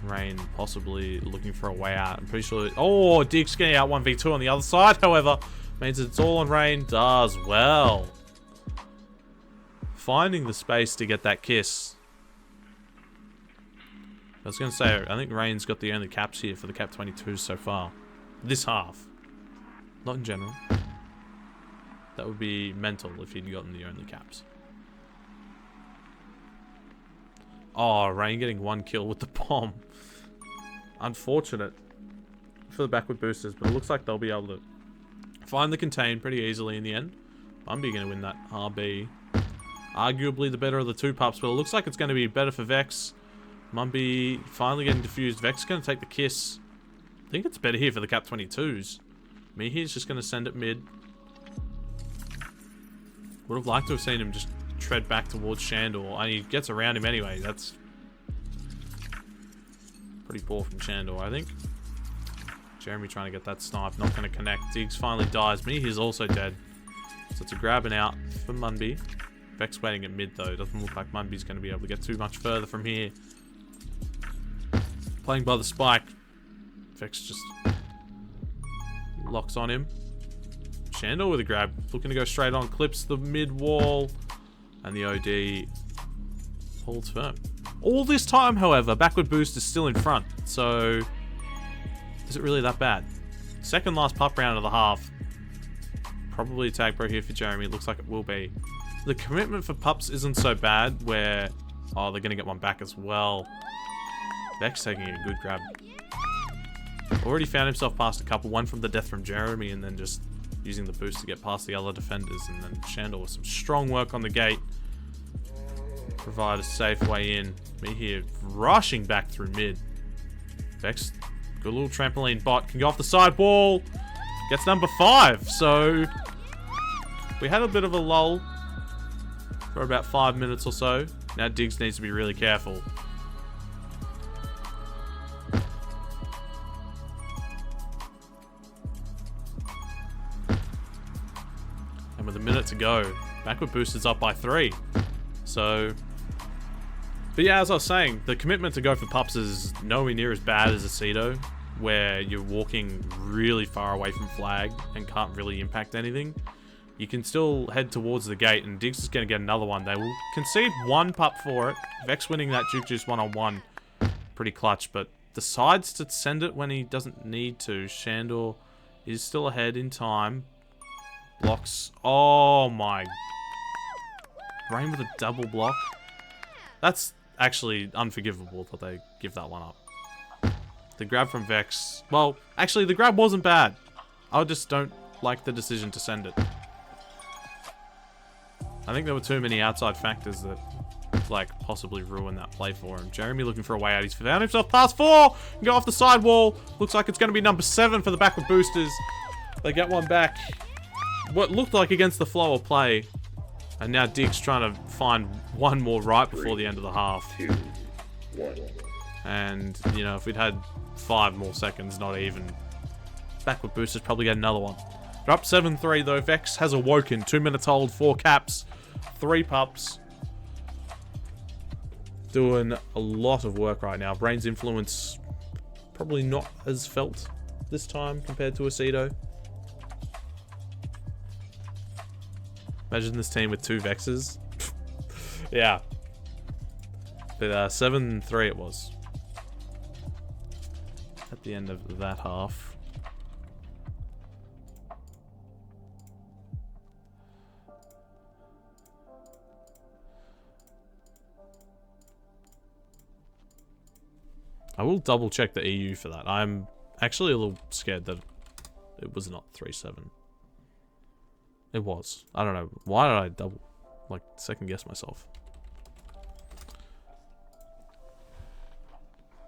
Rain possibly looking for a way out. I'm pretty sure. Oh, Diggs getting out 1v2 on the other side, however, means it's all on Rain. Does well. Finding the space to get that kiss. I was going to say, I think Rain's got the only caps here for the Cap-22s so far. This half. Not in general. That would be mental if he'd gotten the only caps. Oh, Rain getting 1 kill with the bomb. Unfortunate for the backward boosters, but it looks like they'll be able to find the contain pretty easily in the end. Munby going to win that RB. Arguably the better of the 2 pups, but it looks like it's going to be better for Vex. Munby finally getting defused. Vex going to take the kiss. I think it's better here for the Cap-22s. Me here's just going to send it mid. Would have liked to have seen him just tread back towards Shandor. And he gets around him anyway. That's pretty poor from Shandor, I think. Jeremy trying to get that snipe. Not going to connect. Diggs finally dies. Me here's also dead. So it's a grabbing out for Munby. Vex waiting at mid though. Doesn't look like Munby's going to be able to get too much further from here. Playing by the spike. Vex just locks on him. Shandor with a grab. Looking to go straight on. Clips the mid wall. And the OD holds firm. All this time, however, backward boost is still in front. So, is it really that bad? Second last pup round of the half. Probably a tag pro here for Jeremy. Looks like it will be. The commitment for pups isn't so bad, where Oh, they're going to get one back as well. Vex taking a good grab. Already found himself past a couple. One from the death from Jeremy, and then just using the boost to get past the other defenders. And then Shandor with some strong work on the gate. Provide a safe way in. Me here rushing back through mid. Vex, good little trampoline bot. Can go off the side wall. Gets number 5. So we had a bit of a lull for about 5 minutes or so. Now Diggs needs to be really careful. And with a minute to go, backward boost is up by 3. So, but yeah, as I was saying, the commitment to go for pups is nowhere near as bad as Aceto, where you're walking really far away from flag and can't really impact anything. You can still head towards the gate, and Diggs is going to get another one. They will concede 1 pup for it. Vex winning that Juke Juice 1-on-1. Pretty clutch, but decides to send it when he doesn't need to. Shandor is still ahead in time. Blocks. Oh my. Rain with a double block. That's actually unforgivable that they give that one up. The grab from Vex. Well, actually, the grab wasn't bad. I just don't like the decision to send it. I think there were too many outside factors that, like, possibly ruin that play for him. Jeremy looking for a way out. He's found himself past 4. Can go off the side wall. Looks like it's going to be number 7 for the backward boosters. They get one back. What looked like against the flow of play. And now Diggs trying to find one more right before the end of the half. 2, 1. And, you know, if we'd had 5 more seconds, not even, backward boosters probably get another one. They're up 7-3 though. Vex has awoken. 2 minutes hold, 4 caps, 3 pups. Doing a lot of work right now. Brain's influence probably not as felt this time compared to Aceto. Imagine this team with 2 Vexes. Yeah. But 7-3 it was. At the end of that half. I will double check the EU for that. I'm actually a little scared that it was not 3-7. It was. I don't know. Why did I double, like, second guess myself?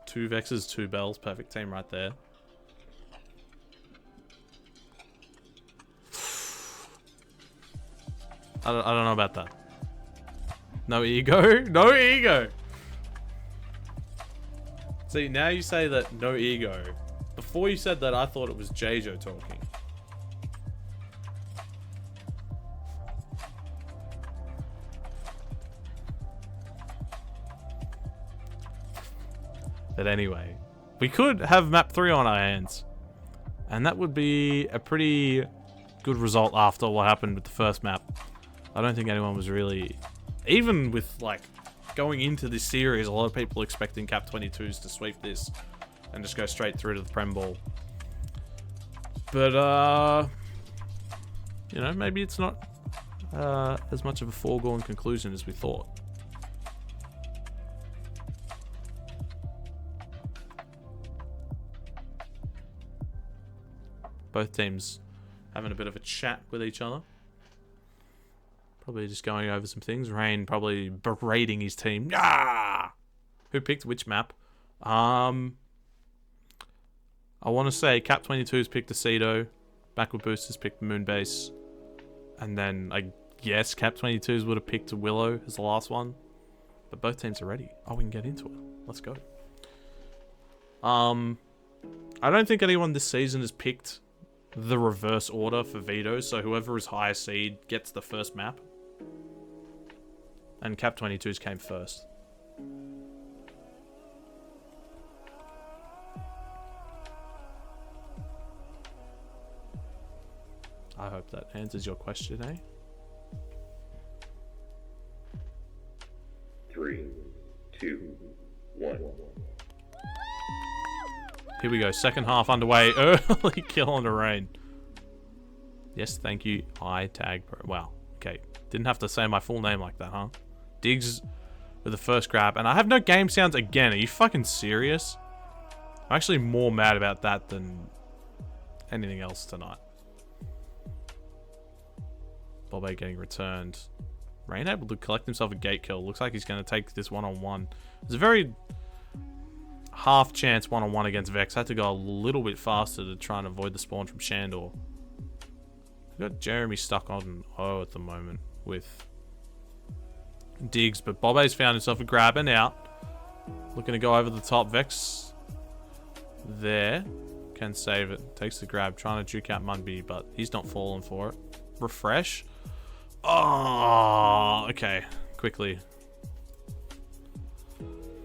2 Vexes, 2 Bells. Perfect team right there. I don't know about that. No ego? No ego! See, now you say that no ego. Before you said that, I thought it was Jjo talking. But anyway, we could have map 3 on our hands. And that would be a pretty good result after what happened with the first map. I don't think anyone was really... Even with, like, going into this series, a lot of people expecting Cap-22s to sweep this and just go straight through to the Prem Ball. But, you know, maybe it's not as much of a foregone conclusion as we thought. Both teams having a bit of a chat with each other. Probably just going over some things. Rain probably berating his team. Ah! Who picked which map? I want to say Cap-22s picked Aceto. Backward Boosters picked Moonbase. And then I guess Cap-22s would have picked Willow as the last one. But both teams are ready. Oh, we can get into it. Let's go. I don't think anyone this season has picked the reverse order for vetoes, so whoever is highest seed gets the first map. And Cap-22s came first. I hope that answers your question, eh? 3, 2, 1. Here we go, second half underway. Early kill on the Rain. Yes, thank you, itagpro. Wow, okay. Didn't have to say my full name like that, huh? Diggs with the first grab. And I have no game sounds again. Are you fucking serious? I'm actually more mad about that than anything else tonight. Bobe getting returned. Rain able to collect himself a gate kill. Looks like he's going to take this one-on-one. It's a very half chance one-on-one against Vex. Had to go a little bit faster to try and avoid the spawn from Shandor. We've got Jeremy stuck on O at the moment with Diggs, but Bobe's found himself a grab and out. Looking to go over the top. Vex there. Can save it. Takes the grab. Trying to juke out Munby, but he's not falling for it. Refresh. Oh, okay. Quickly.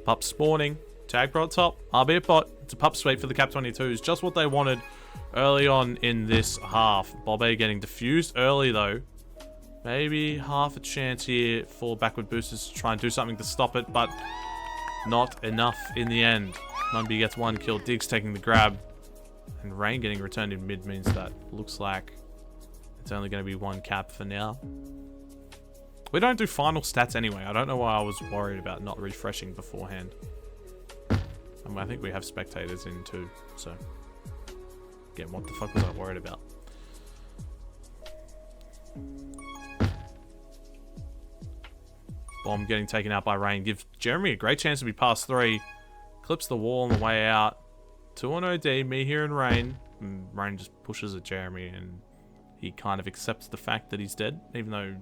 Pup spawning. Tag pro at top. RB at bot. It's a pup sweep for the Cap-22s. Just what they wanted early on in this half. Bobe getting diffused early though. Maybe half a chance here for backward boosters to try and do something to stop it, but not enough in the end. Munby gets one kill. Diggs taking the grab. And Rain getting returned in mid means that looks like it's only going to be one cap for now. We don't do final stats anyway. I don't know why I was worried about not refreshing beforehand. I think we have spectators in too, so again, what the fuck was I worried about? Bomb getting taken out by Rain. Gives Jeremy a great chance to be past 3. Clips the wall on the way out. 2 on OD, me here and Rain. And Rain just pushes at Jeremy and he kind of accepts the fact that he's dead, even though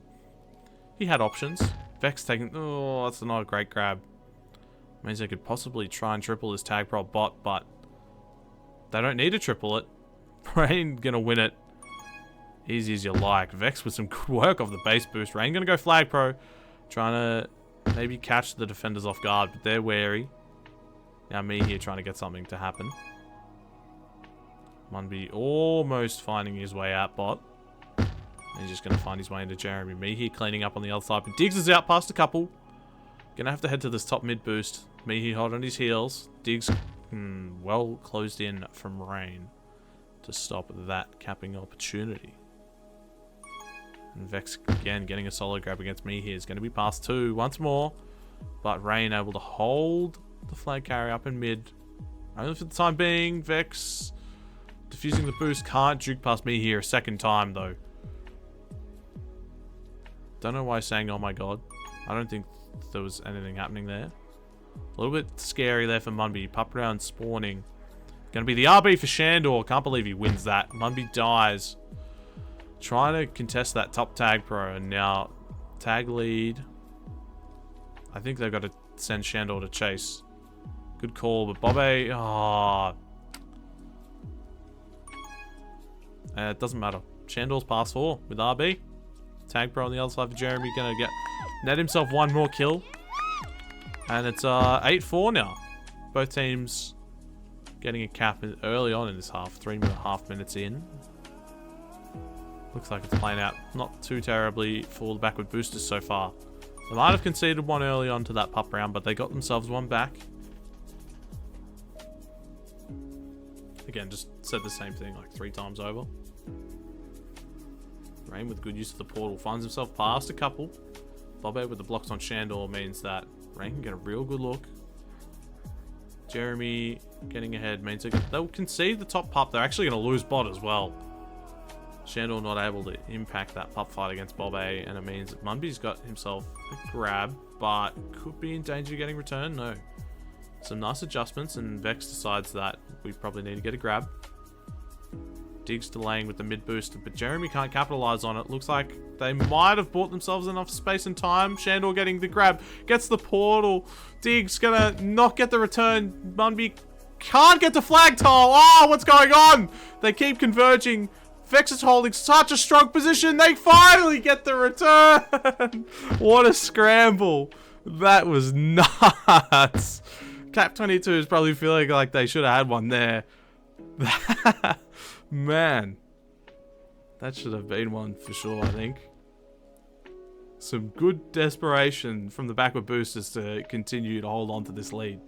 he had options. Vex taking... Oh, that's not a great grab. Means they could possibly try and triple this tag pro bot, but they don't need to triple it. Rain gonna win it. Easy as you like. Vex with some good work off the base boost. Rain gonna go flag pro. Trying to maybe catch the defenders off guard, but they're wary. Now me here trying to get something to happen. Munby almost finding his way out bot. And he's just going to find his way into Jeremy. Me here cleaning up on the other side. But Diggs is out past a couple. Gonna have to head to this top mid boost. Me here hot on his heels. Diggs well closed in from Rain to stop that capping opportunity. And Vex again getting a solo grab against me here. Is going to be past 2 once more. But Rain able to hold the flag carry up in mid. Only for the time being. Vex diffusing the boost. Can't juke past me here a second time though. Don't know why he's saying oh my god. I don't think there was anything happening there. A little bit scary there for Munby. Pup round spawning. Gonna be the RB for Shandor. Can't believe he wins that. Munby dies. Trying to contest that top tag pro. And now tag lead. I think they've got to send Shandor to chase. Good call, but Bobe... Oh. It doesn't matter. Shandor's past 4 with RB. Tag pro on the other side for Jeremy. Gonna get net himself one more kill. And it's 8-4 now. Both teams getting a cap early on in this half. 3.5 minutes in. Looks like it's playing out not too terribly for the backward boosters so far. They might have conceded one early on to that pup round, but they got themselves one back. Again, just said the same thing like 3 times over. Rain with good use of the portal finds himself past a couple. Bobe with the blocks on Shandor means that Rain can get a real good look. Jeremy getting ahead means they'll concede the top pup. They're actually going to lose bot as well. Shandor not able to impact that pup fight against Bobe, and it means that Munby's got himself a grab, but could be in danger of getting returned. No. Some nice adjustments, and Vex decides that we probably need to get a grab. Diggs delaying with the mid boost, but Jeremy can't capitalize on it. Looks like they might have bought themselves enough space and time. Shandor getting the grab, gets the portal. Diggs gonna not get the return. Munby can't get the flag tile. Oh, what's going on? They keep converging. Vex is holding such a strong position. They finally get the return. What a scramble. That was nuts. Cap-22 is probably feeling like they should have had one there. Man. That should have been one for sure, I think. Some good desperation from the backward boosters to continue to hold on to this lead.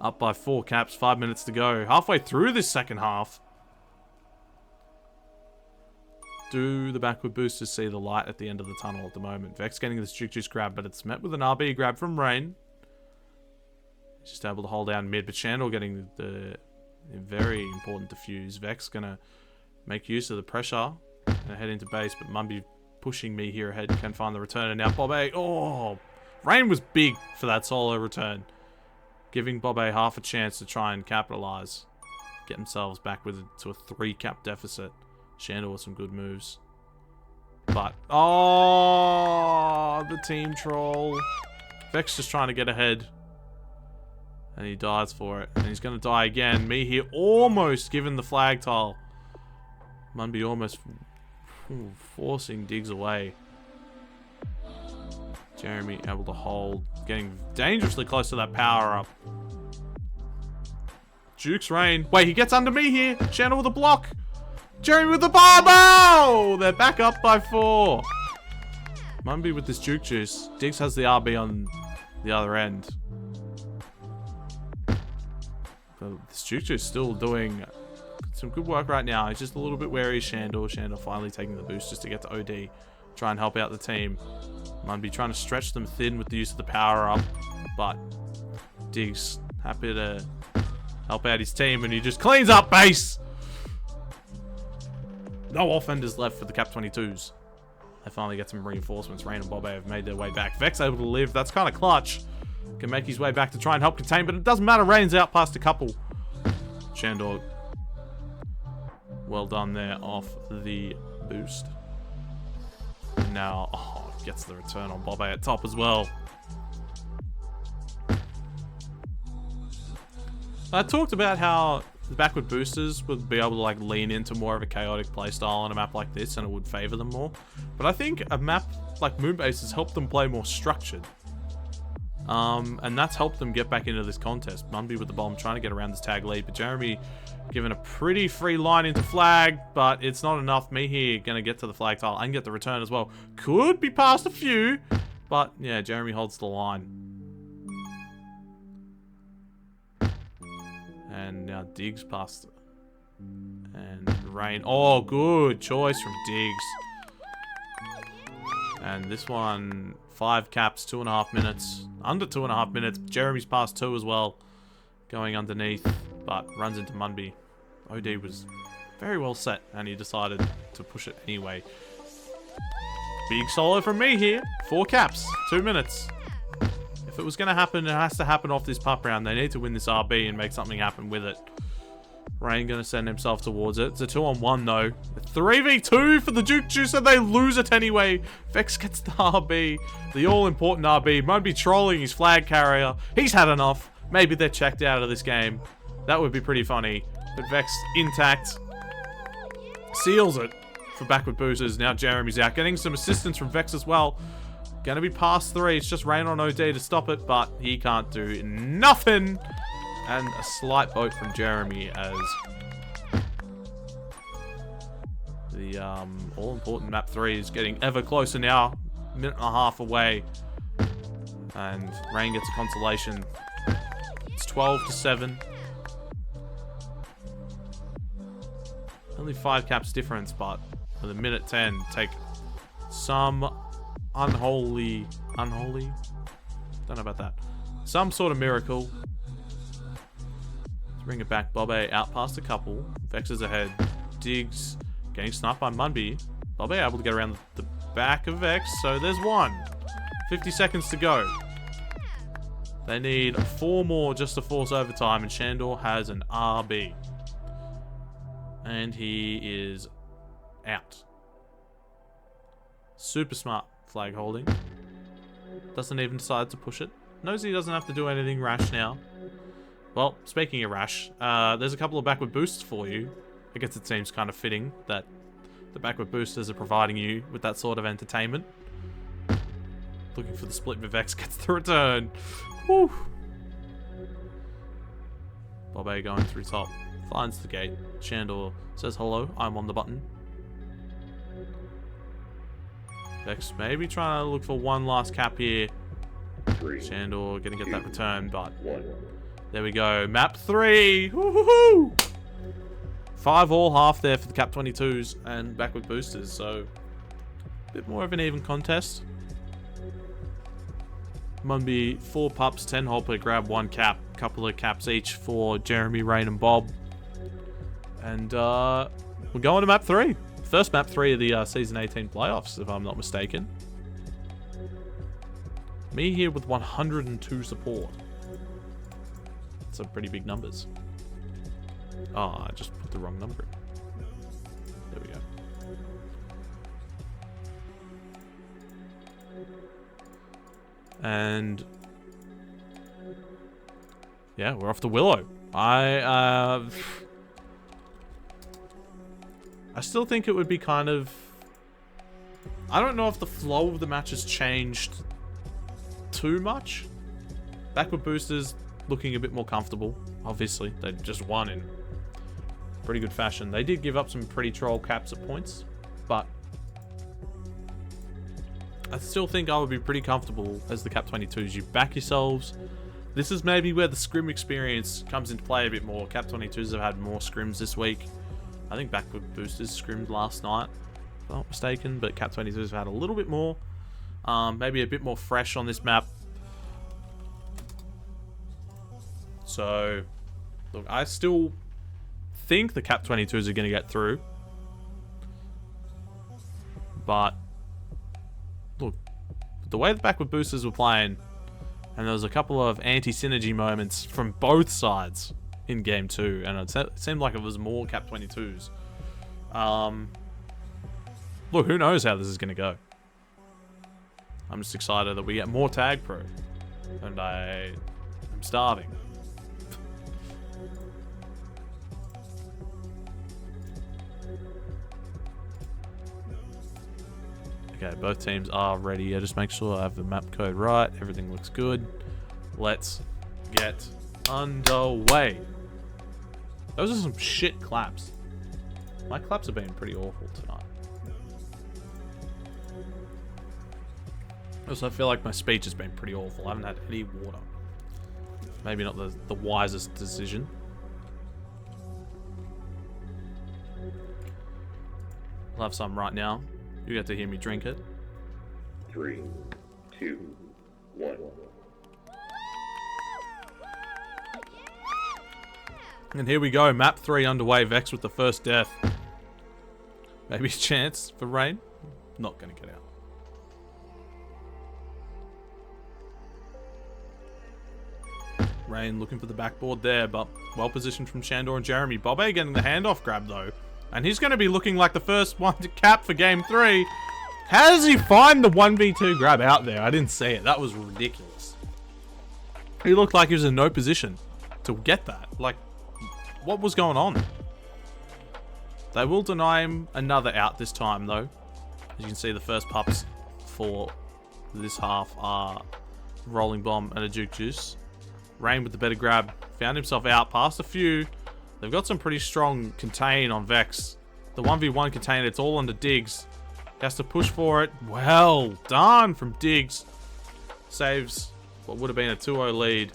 Up by 4 caps, 5 minutes to go. Halfway through this second half. Do the backward boosters see the light at the end of the tunnel at the moment? Vex getting this Juke Juice grab, but it's met with an RB grab from Rain. He's just able to hold down mid, but Shandor getting the very important defuse. Vex gonna make use of the pressure and head into base, but Mumby pushing me here ahead can find the return, and now Bobe. Oh, Rain was big for that solo return, giving Bobe half a chance to try and capitalize, get themselves back to a 3-cap deficit. Shandor with some good moves, but oh, the team troll. Vex just trying to get ahead, and he dies for it, and he's gonna die again. Me here almost given the flag tile. Munby almost forcing Diggs away. Jeremy able to hold, getting dangerously close to that power up. Duke's Rain. Wait, he gets under me here. Shandor with a block. Jeremy with the barbell! They're back up by 4. Munby with this Juke Juice. Diggs has the RB on the other end. But this Juke Juice still doing some good work right now. He's just a little bit wary of Shandor. Shandor finally taking the boost just to get to OD. Try and help out the team. Munby trying to stretch them thin with the use of the power up. But Diggs happy to help out his team, and he just cleans up base. No offenders left for the Cap-22s. They finally get some reinforcements. Rain and Bobe have made their way back. Vex able to live. That's kind of clutch. Can make his way back to try and help contain, but it doesn't matter. Rain's out past a couple. Shandor, well done there off the boost. And now, oh, gets the return on Bobe at top as well. I talked about how the backward boosters would be able to like lean into more of a chaotic playstyle on a map like this, and it would favor them more. But I think a map like Moonbase has helped them play more structured. And that's helped them get back into this contest. Munby with the bomb trying to get around this tag lead, but Jeremy given a pretty free line into flag, but it's not enough. Me here gonna get to the flag tile and get the return as well. Could be past a few, but yeah, Jeremy holds the line. And now Diggs past it. And Rain. Oh, good choice from Diggs. And this one, 5 caps, 2.5 minutes. Under 2.5 minutes. Jeremy's past 2 as well. Going underneath, but runs into Munby. OD was very well set, and he decided to push it anyway. Big solo from me here. 4 caps, 2 minutes. If it was going to happen, it has to happen off this pup round. They need to win this RB and make something happen with it. Rain going to send himself towards it. It's a 2-on-1 though. A 3v2 for the Juke Juice, and they lose it anyway. Vex gets the RB. The all-important RB. Might be trolling his flag carrier. He's had enough. Maybe they're checked out of this game. That would be pretty funny. But Vex intact. Seals it for backward boosters. Now Jeremy's out. Getting some assistance from Vex as well. Gonna be past 3. It's just Rain on OD to stop it, but he can't do nothing. And a slight boat from Jeremy as the all-important map 3 is getting ever closer now. 1.5 minutes away. And Rain gets a consolation. It's 12-7. Only 5 caps difference, but with a minute 10, take some unholy, don't know about that. Some sort of miracle. Let's bring it back. Bobe out past a couple. Vex is ahead. Diggs getting sniped by Munby. Bobe able to get around the back of Vex, so there's 1. 50 seconds to go. They need 4 more just to force overtime, and Shandor has an RB. And he is out. Super smart flag holding. Doesn't even decide to push it. Knows he doesn't have to do anything rash now. Well, speaking of rash, there's a couple of backward boosts for you. I guess it seems kind of fitting that the backward boosters are providing you with that sort of entertainment. Looking for the split, Vivex gets the return. Woo! Bobe going through top. Finds the gate. Shandor says hello, I'm on the button. Vex maybe trying to look for one last cap here. 3, Shandor gonna get 2, that return, but 1. there we go. Map 3. Woohoo! 5-all half there for the Cap-22s and backward boosters, so a bit more of an even contest. Mumby, 4 pups, 10 hole per grab, 1 cap. Couple of caps each for Jeremy, Rain, and Bob. And we're going to map 3. First map 3 of the Season 18 playoffs, if I'm not mistaken. Me here with 102 support. Some pretty big numbers. Oh, I just put the wrong number in. There we go. And yeah, we're off to Willow. I still think it would be kind of... I don't know if the flow of the match has changed too much. Backward boosters looking a bit more comfortable. Obviously, they just won in pretty good fashion. They did give up some pretty troll caps at points, but I still think I would be pretty comfortable as the Cap-22s. You back yourselves. This is maybe where the scrim experience comes into play a bit more. Cap-22s have had more scrims this week. I think backward boosters scrimmed last night, if I'm not mistaken, but Cap-22s have had a little bit more. Maybe a bit more fresh on this map. So, look, I still think the Cap-22s are going to get through. But, look, the way the backward boosters were playing, and there was a couple of anti-synergy moments from both sides in Game 2, and it seemed like it was more Cap-22s. Look, who knows how this is going to go. I'm just excited that we get more tag pro, and I'm starving. Okay, both teams are ready. I just make sure I have the map code right. Everything looks good. Let's get underway. Those are some shit claps. My claps have been pretty awful tonight. Also, I feel like my speech has been pretty awful. I haven't had any water. Maybe not the wisest decision. I'll have some right now. You get to hear me drink it. 3, 2, 1. And here we go. Map 3 underway. Vex with the first death. Maybe a chance for Rain. Not going to get out. Rain looking for the backboard there, but well positioned from Shandor and Jeremy. Bobby getting the handoff grab though. And he's going to be looking like the first one to cap for Game 3. How does he find the 1v2 grab out there? I didn't see it. That was ridiculous. He looked like he was in no position to get that. Like, what was going on? They will deny him another out this time, though. As you can see, the first pups for this half are Rolling Bomb and a Juke Juice. Rain with the better grab. Found himself out past a few. They've got some pretty strong contain on Vex. The 1v1 contain, it's all under Diggs. He has to push for it. Well done from Diggs. Saves what would have been a 2-0 lead.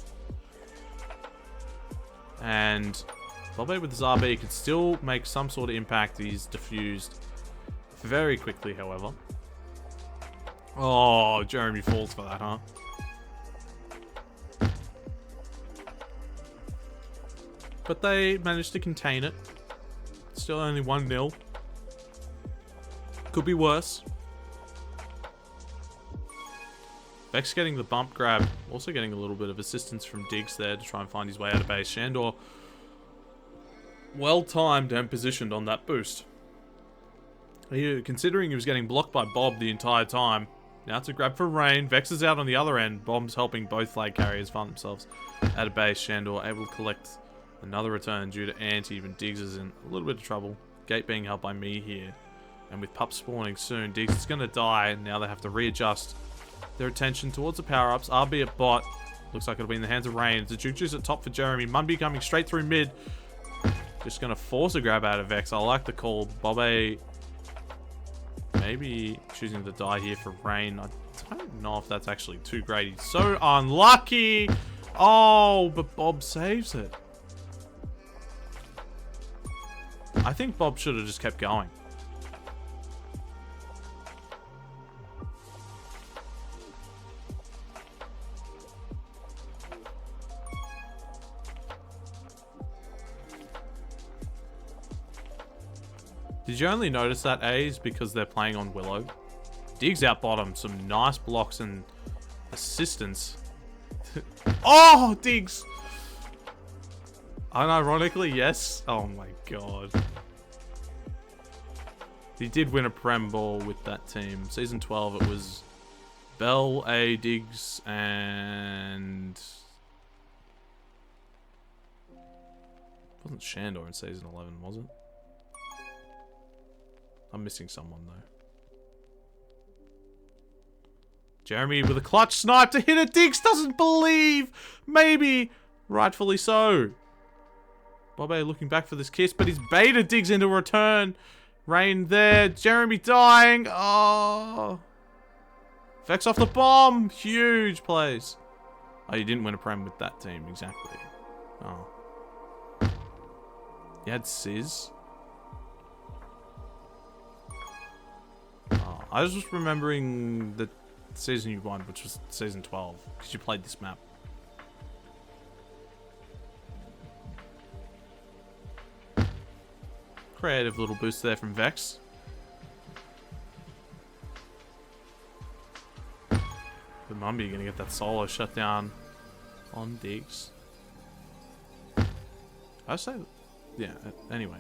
And Bobby with his RB could still make some sort of impact. He's diffused very quickly, however. Oh, Jeremy falls for that, huh? But they managed to contain it. Still only 1-0. Could be worse. Vex getting the bump grab. Also getting a little bit of assistance from Diggs there to try and find his way out of base. Shandor well timed and positioned on that boost. Considering he was getting blocked by Bob the entire time. Now it's a grab for Rain. Vex is out on the other end. Bob's helping both flag carriers find themselves out of base. Shandor able to collect another return due to Ant. Even Diggs is in a little bit of trouble. Gate being helped by me here. And with pups spawning soon, Diggs is going to die. Now they have to readjust their attention towards the power-ups. RB at bot. Looks like it'll be in the hands of Rain. The Juke Juice at top for Jeremy. Mumby coming straight through mid. Just going to force a grab out of Vex. I like the call. Bobby maybe choosing to die here for Rain. I don't know if that's actually too great. He's so unlucky. Oh, but Bob saves it. I think Bob should have just kept going. Did you only notice that, A's, because they're playing on Willow? Diggs out bottom, some nice blocks and assistance. Oh, Diggs! Unironically, yes. Oh my god. He did win a Prem Ball with that team. Season 12, it was Bell, A, Diggs, and... It wasn't Shandor in Season 11, was it? I'm missing someone, though. Jeremy with a clutch snipe to hit it. Diggs doesn't believe. Maybe. Rightfully so. Bobby looking back for this kiss, but he's baited Diggs into a return. Rain there. Jeremy dying. Oh. Vex off the bomb. Huge plays. Oh, you didn't win a Prem with that team. Exactly. Oh. You had Sizz. Oh, I was just remembering the season you won, which was season 12, because you played this map. Creative little boost there from Vex. The Mumby gonna get that solo shutdown on Diggs. I say, yeah. Anyway,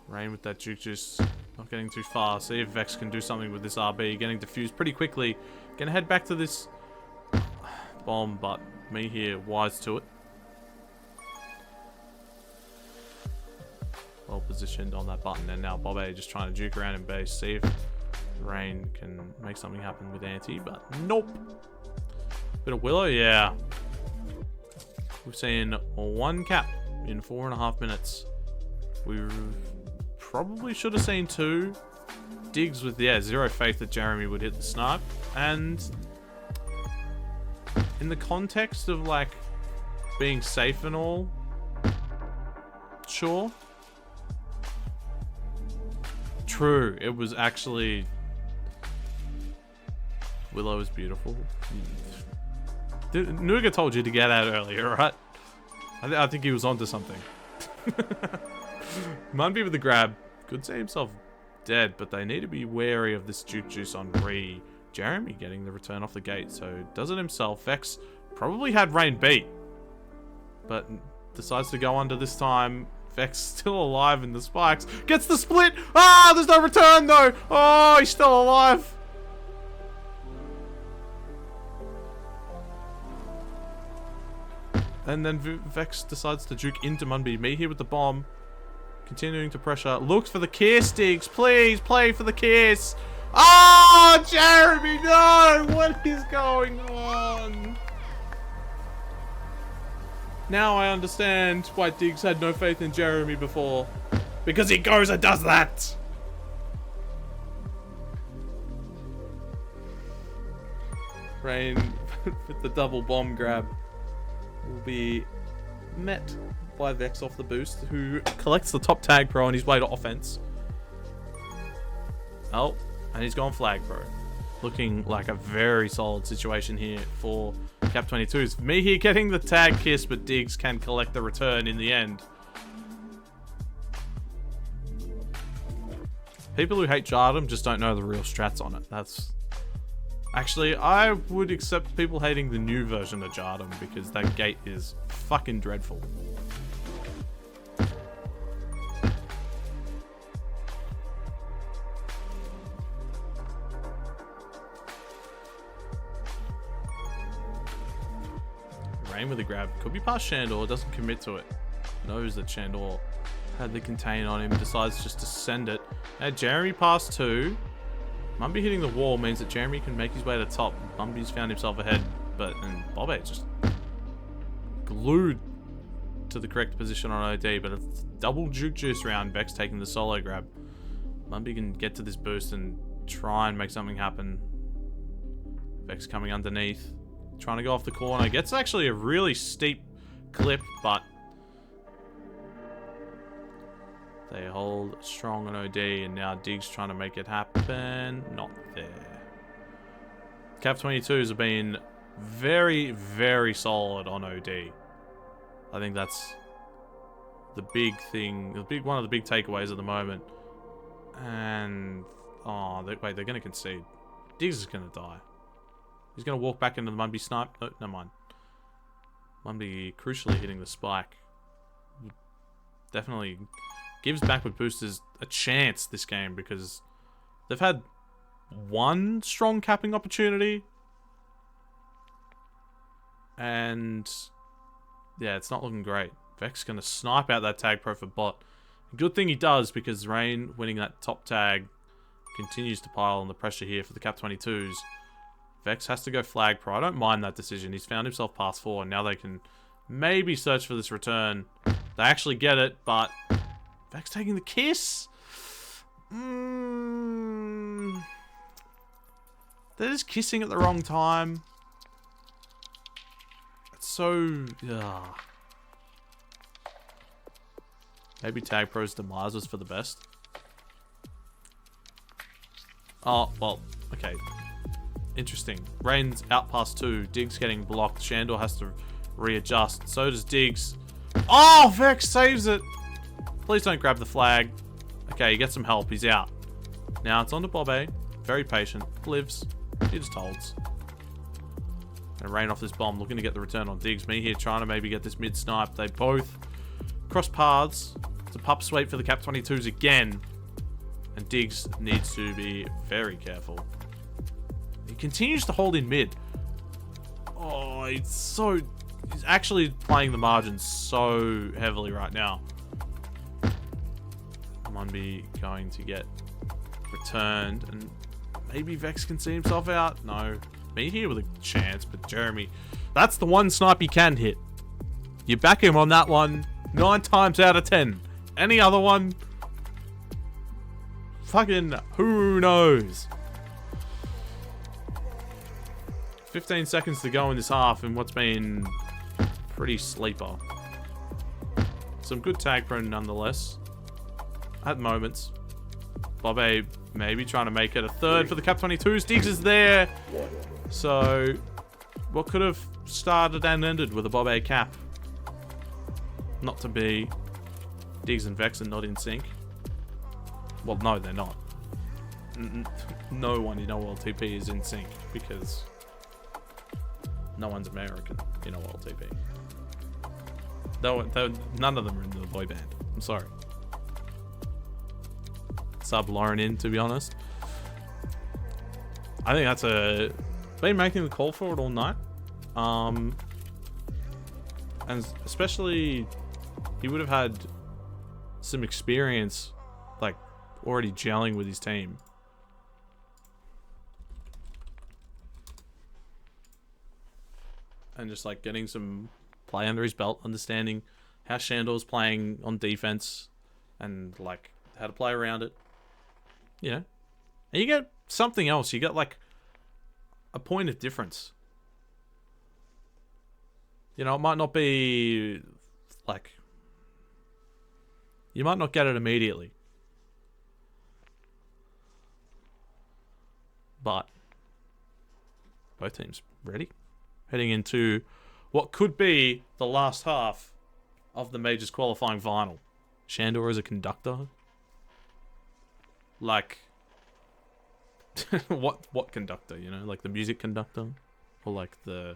Rain with that juke juice. Not getting too far. See if Vex can do something with this RB. Getting diffused pretty quickly. Gonna head back to this bomb, but me here, wise to it. Well positioned on that button. And now Bob A just trying to juke around in base. See if Rain can make something happen with Anti, but nope. Bit of Willow, yeah. We've seen one cap in 4.5 minutes. We've... probably should have seen 2. Diggs with, yeah, zero faith that Jeremy would hit the snipe. And in the context of, like, being safe and all, sure. True, it was actually... Willow is beautiful. Nuga told you to get out earlier, right? I think he was onto something. Munby with the grab. Could see himself dead, but they need to be wary of this juke juice on Ree. Jeremy getting the return off the gate, so does it himself. Vex probably had Rain beat, but decides to go under this time. Vex still alive in the spikes. Gets the split! Ah, there's no return though! Oh, he's still alive! And then Vex decides to juke into Munby. Me here with the bomb. Continuing to pressure. Looks for the kiss, Diggs. Please play for the kiss. Oh, Jeremy, no! What is going on? Now I understand why Diggs had no faith in Jeremy before. Because he goes and does that! Rain with the double bomb grab will be met by Vex off the boost, who collects the top tag pro on his way to offense. Oh, and he's gone flag pro. Looking like a very solid situation here for Cap-22s. Me here getting the tag kiss, but Diggs can collect the return in the end. People who hate Jardim just don't know the real strats on it. That's... Actually, I would accept people hating the new version of Jardim because that gate is fucking dreadful. Rain with a grab. Could be past Shandor. Doesn't commit to it. Knows that Shandor had the contain on him. Decides just to send it. And Jeremy past 2. Mumby hitting the wall means that Jeremy can make his way to top. Mumby's found himself ahead. And Bobe just glued to the correct position on OD. But it's double juke juice round. Vex taking the solo grab. Mumby can get to this boost and try and make something happen. Vex coming underneath. Trying to go off the corner. Gets actually a really steep clip, but They hold strong on OD, and now Diggs trying to make it happen. Not there. Cap-22s have been very, very solid on OD. I think that's the big thing, one of the big takeaways at the moment. And wait, they're gonna concede. Diggs is gonna die. He's gonna walk back into the Mumby snipe. Oh, never mind. Mumby crucially hitting the spike. Definitely gives backward boosters a chance this game, because they've had one strong capping opportunity. And yeah, it's not looking great. Vex gonna snipe out that tag pro for bot. Good thing he does, because Rain winning that top tag continues to pile on the pressure here for the Cap-22s. Vex has to go flag pro. I don't mind that decision. He's found himself past 4, and now they can maybe search for this return. They actually get it, but Vex taking the kiss. They're just kissing at the wrong time. It's so... Maybe Tag Pro's demise was for the best. Oh, well, okay. Interesting. Rain's out past 2. Diggs getting blocked. Shandor has to readjust. So does Diggs. Oh, Vex saves it. Please don't grab the flag. Okay, he gets some help. He's out. Now it's on to Bobe. Very patient. Lives. He just holds. And Rain off this bomb, looking to get the return on Diggs. Me here trying to maybe get this mid snipe. They both cross paths. It's a pup sweep for the Cap-22s again. And Diggs needs to be very careful. He continues to hold in mid. Oh, he's actually playing the margins so heavily right now. Munby going to get returned, and maybe Vex can see himself out. No. Me here with a chance, but Jeremy, that's the one snipe he can hit. You back him on that one 9 times out of 10. Any other one, fucking who knows. 15 seconds to go in this half, and what's been pretty sleeper. Some good tag pro nonetheless. At moments. Bobe maybe trying to make it a third for the Cap-22s. Diggs is there. So, what could have started and ended with a Bobe cap? Not to be. Diggs and Vex are not in sync. Well, no, they're not. No one in OLTP is in sync, because no one's American in OLTP. None of them are in the boy band. I'm sorry. Sub Lauren in, to be honest. I think that's been making the call for it all night. And especially, he would have had some experience, like, already gelling with his team. And just, like, getting some play under his belt, understanding how Shandor's playing on defense, and, like, how to play around it. You know? And you get something else. You get, like, a point of difference. You know, it might not be, like... You might not get it immediately. But both teams ready. Heading into what could be the last half of the Majors qualifying final. Shandor is a conductor. Like, what conductor, you know? Like the music conductor? Or like the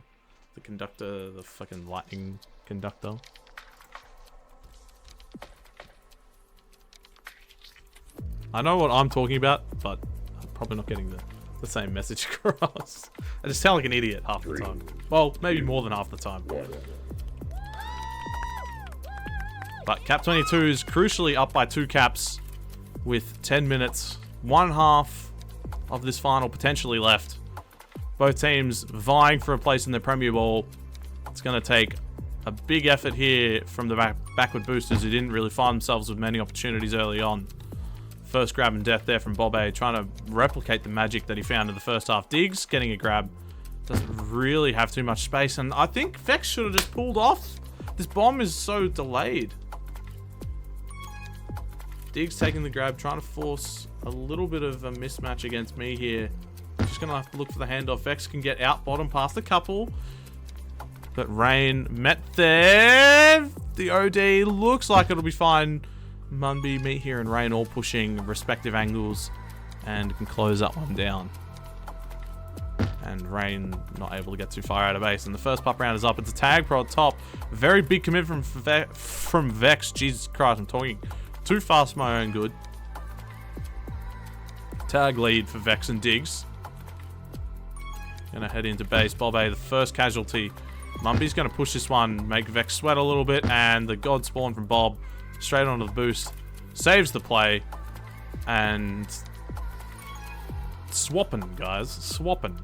conductor, the fucking lightning conductor? I know what I'm talking about, but I'm probably not getting the same message across. I just sound like an idiot half the time. Well, maybe more than half the time. But Cap-22s crucially up by 2 caps with 10 minutes, 1/2 of this final potentially left. Both teams vying for a place in the Premier Ball. It's going to take a big effort here from the backward boosters, who didn't really find themselves with many opportunities early on. First grab and death there from Bobe, trying to replicate the magic that he found in the first half. Diggs getting a grab. Doesn't really have too much space, and I think Vex should have just pulled off. This bomb is so delayed. Diggs taking the grab, trying to force a little bit of a mismatch against me here. Just going to have to look for the handoff. Vex can get out bottom past a couple. But Rain met there. The OD looks like it'll be fine. Munby, Meat here, and Rain all pushing respective angles and can close that one down. And Rain not able to get too far out of base. And the first pup round is up. It's a tag pro at top. Very big commit from Vex. Jesus Christ, I'm talking too fast for my own good. Tag lead for Vex and Diggs. Gonna head into base. Bob A, the first casualty. Mumby's gonna push this one, make Vex sweat a little bit, and the God Spawn from Bob straight onto the boost. Saves the play. And swapping, guys. Swapping.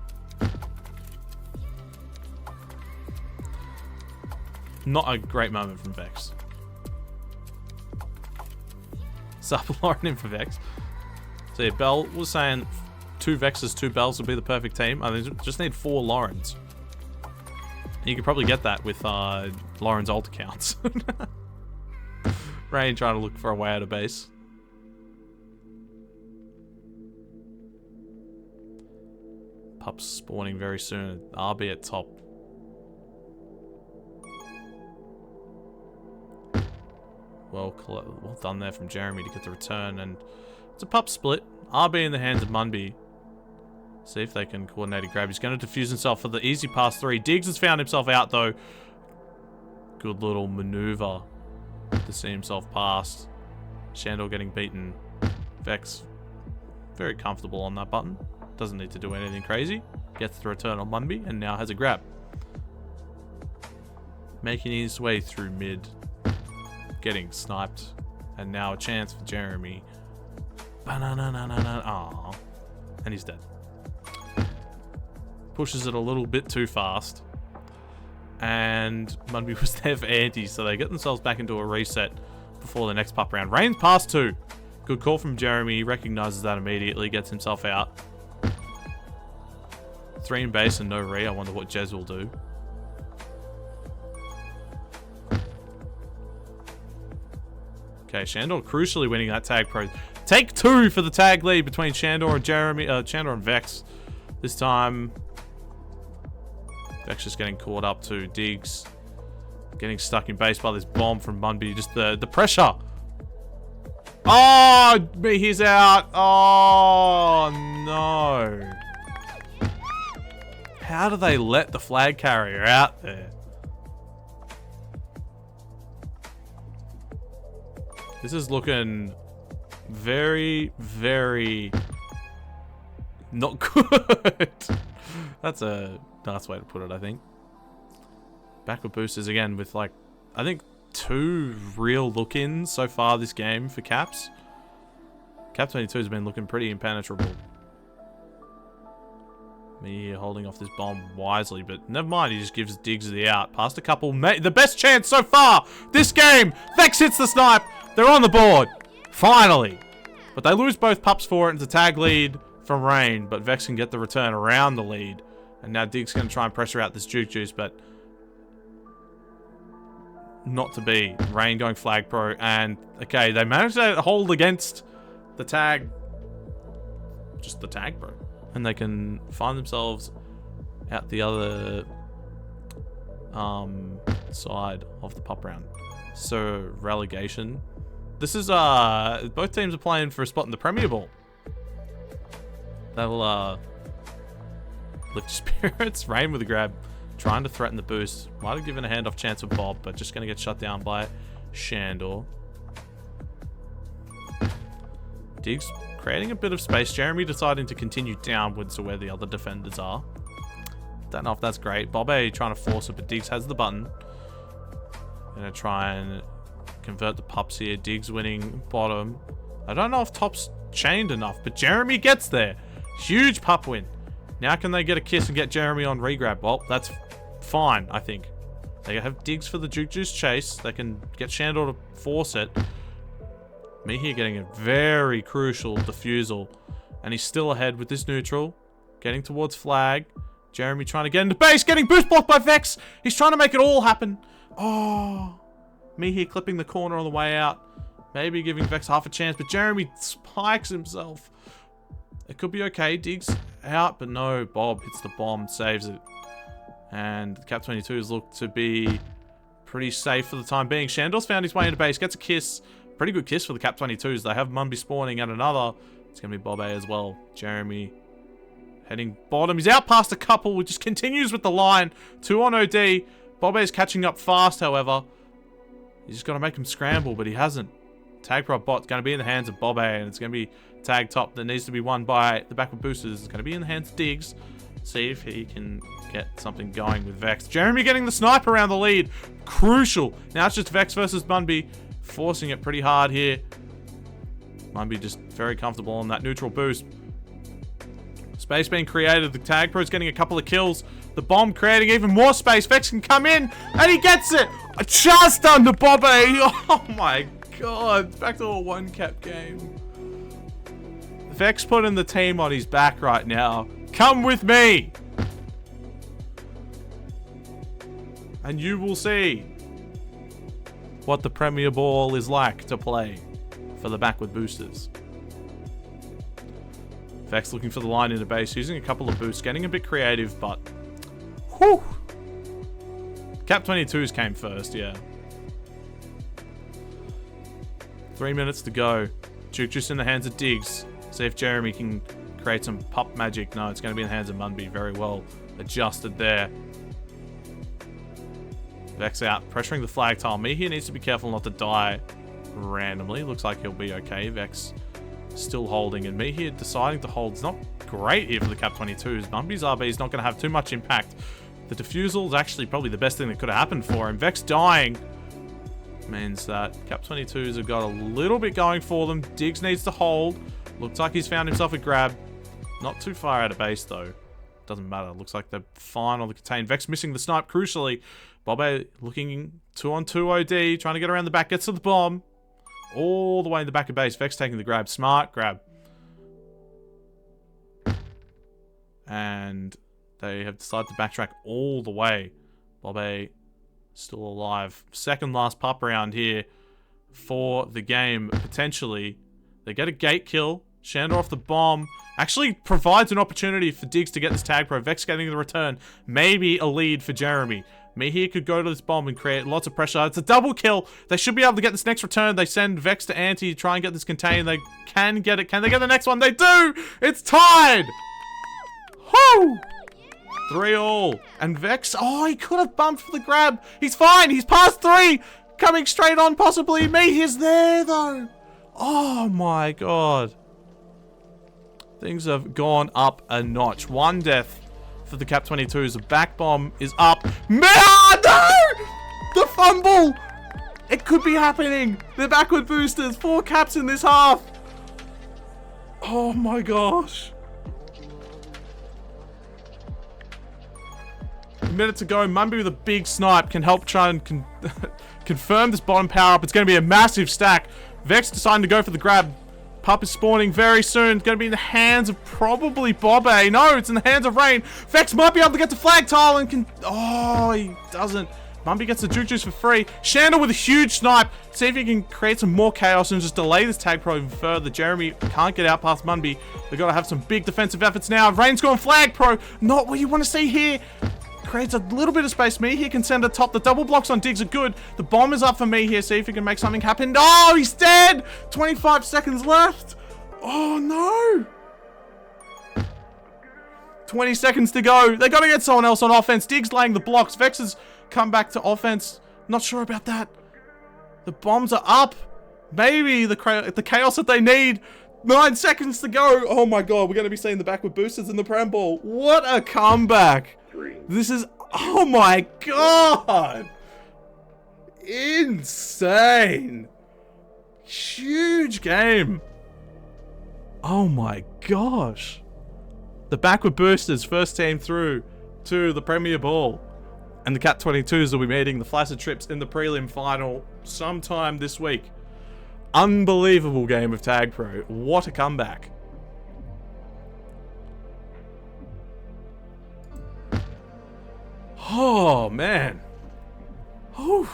Not a great moment from Vex. Sub Lauren in for Vex. So yeah, Bell was saying 2 Vexes, 2 Bells would be the perfect team. I mean, just need 4 Laurens. You could probably get that with Lauren's alt accounts. Rain trying to look for a way out of base. Pups spawning very soon. RB at top. Well done there from Jeremy to get the return, and it's a pup split. RB in the hands of Munby. See if they can coordinate a grab. He's going to defuse himself for the easy pass 3. Diggs has found himself out though. Good little maneuver to see himself past. Shandor getting beaten. Vex very comfortable on that button. Doesn't need to do anything crazy. Gets the return on Munby and now has a grab. Making his way through mid. Getting sniped. And now a chance for Jeremy. Aww. And he's dead. Pushes it a little bit too fast. And Munby was there for anti, so they get themselves back into a reset before the next pup round. Rain's past 2. Good call from Jeremy. He recognizes that immediately. Gets himself out. 3 in base and no re. I wonder what Jez will do. Okay, Shandor crucially winning that tag pro. Take 2 for the tag lead between Shandor and Jeremy. Shandor and Vex. This time, Vex just getting caught up to Diggs. Getting stuck in base by this bomb from Munby. Just the pressure. Oh, he's out. Oh, no. How do they let the flag carrier out there? This is looking very, very not good. That's a nice way to put it, I think. Backward boosters again with like, I think 2 real look-ins so far this game for Caps. Cap-22s has been looking pretty impenetrable. Me here holding off this bomb wisely, but never mind. He just gives Diggs the out. Past a couple. The best chance so far this game. Vex hits the snipe. They're on the board. Finally. But they lose both pups for it. It's a tag lead from Rain, but Vex can get the return around the lead. And now Diggs going to try and pressure out this Juke Juice, but not to be. Rain going flag pro, and okay, they managed to hold against the tag. Just the tag pro. And they can find themselves at the other side of the pup round. So, relegation. This is, both teams are playing for a spot in the Premier Ball. They'll, lift spirits. Rain with a grab. Trying to threaten the boost. Might have given a handoff chance of Bob, but just going to get shut down by Shandor. Diggs creating a bit of space. Jeremy deciding to continue downwards to where the other defenders are. Don't know if that's great. Bob A trying to force it, but Diggs has the button. Gonna try and convert the pups here. Diggs winning bottom. I don't know if top's chained enough, but Jeremy gets there. Huge pup win. Now can they get a kiss and get Jeremy on regrab? Well, that's fine, I think. They have Diggs for the Juke Juice chase. They can get Shandor to force it. Me here getting a very crucial defusal. And he's still ahead with this neutral. Getting towards flag. Jeremy trying to get into base. Getting boost blocked by Vex. He's trying to make it all happen. Oh. Me here clipping the corner on the way out. Maybe giving Vex half a chance, but Jeremy spikes himself. It could be okay. Diggs out, but no. Bob hits the bomb, saves it. And the Cap-22s look to be pretty safe for the time being. Shandor's found his way into base, gets a kiss. Pretty good kiss for the Cap-22s. They have Mumby spawning at another. It's going to be Bob A as well. Jeremy heading bottom. He's out past a couple, which just continues with the line. 2 on OD. Bob A is catching up fast, however. He's just got to make him scramble, but he hasn't. Tag prop bot's going to be in the hands of Bob A, and it's going to be tag top that needs to be won by the backward boosters. It's going to be in the hands of Diggs. See if he can get something going with Vex. Jeremy getting the snipe around the lead. Crucial. Now it's just Vex versus Munby. Forcing it pretty hard here. Munby just very comfortable on that neutral boost. Space being created. The tag pro's getting a couple of kills. The bomb creating even more space. Vex can come in, and he gets it. Just under Bobby. Oh my god. Back to a one cap game. Vex putting the team on his back right now. Come with me. And you will see what the Premier Ball is like to play for the backward boosters. Vex looking for the line into base, using a couple of boosts, getting a bit creative, but whew. Cap-22s came first, yeah. 3 minutes to go. Juke Juice in the hands of Diggs. See if Jeremy can create some pup magic. No, it's going to be in the hands of Munby. Very well adjusted there. Vex out, pressuring the flag tile. Me here needs to be careful not to die randomly. Looks like he'll be okay. Vex still holding, and me here deciding to hold. It's not great here for the Cap-22s. Munby's RB is not going to have too much impact. The defusal is actually probably the best thing that could have happened for him. Vex dying means that Cap-22s have got a little bit going for them. Diggs needs to hold. Looks like he's found himself a grab. Not too far out of base, though. Doesn't matter. Looks like they're fine on the contain. Vex missing the snipe, crucially. Bobo looking 2-on-2 OD, trying to get around the back, gets to the bomb. All the way in the back of base. Vex taking the grab. Smart grab. And they have decided to backtrack all the way. Bobo still alive. Second last pup round here for the game, potentially. They get a gate kill. Shandor off the bomb. Actually provides an opportunity for Diggs to get this tag pro. Vex getting the return. Maybe a lead for Jeremy. Me here could go to this bomb and create lots of pressure. It's a double kill. They should be able to get this next return. They send Vex to Anti to try and get this contained. They can get it. Can they get the next one? They do! It's tied! Whoo! 3-all. And Vex, oh, he could have bumped for the grab. He's fine. He's past 3. Coming straight on, possibly. Me, he's there, though. Oh, my God. Things have gone up a notch. 1 death for the Cap-22s. The back bomb is up. No! The fumble! It could be happening. The backward boosters. 4 caps in this half. Oh, my gosh. A minute to go. Munby with a big snipe can help try and confirm this bottom power up. It's going to be a massive stack. Vex deciding to go for the grab. Pup is spawning very soon. It's going to be in the hands of probably Bobe. No, it's in the hands of Rain. Vex might be able to get to flag tile and can... Oh, he doesn't. Munby gets the Juke Juice for free. Shandor with a huge snipe. See if he can create some more chaos and just delay this tag pro even further. Jeremy can't get out past Munby. They've got to have some big defensive efforts now. Rain's gone flag pro. Not what you want to see here. Creates a little bit of space. Me here can send a top. The double blocks on Diggs are good. The bomb is up for me here. See if he can make something happen. Oh, he's dead. 25 seconds left. Oh, no. 20 seconds to go. They got to get someone else on offense. Diggs laying the blocks. Vex has come back to offense. Not sure about that. The bombs are up. Maybe the chaos that they need. 9 seconds to go. Oh, my God. We're going to be seeing the backward boosters in the Prem Ball. What a comeback. This is, oh my God, insane, huge game. Oh my gosh. The backward boosters first team through to the Premier Ball, and the Cap-22s will be meeting the Flaccid Trips in the prelim final sometime this week. Unbelievable game of Tag Pro. What a comeback. Oh, man. Whew.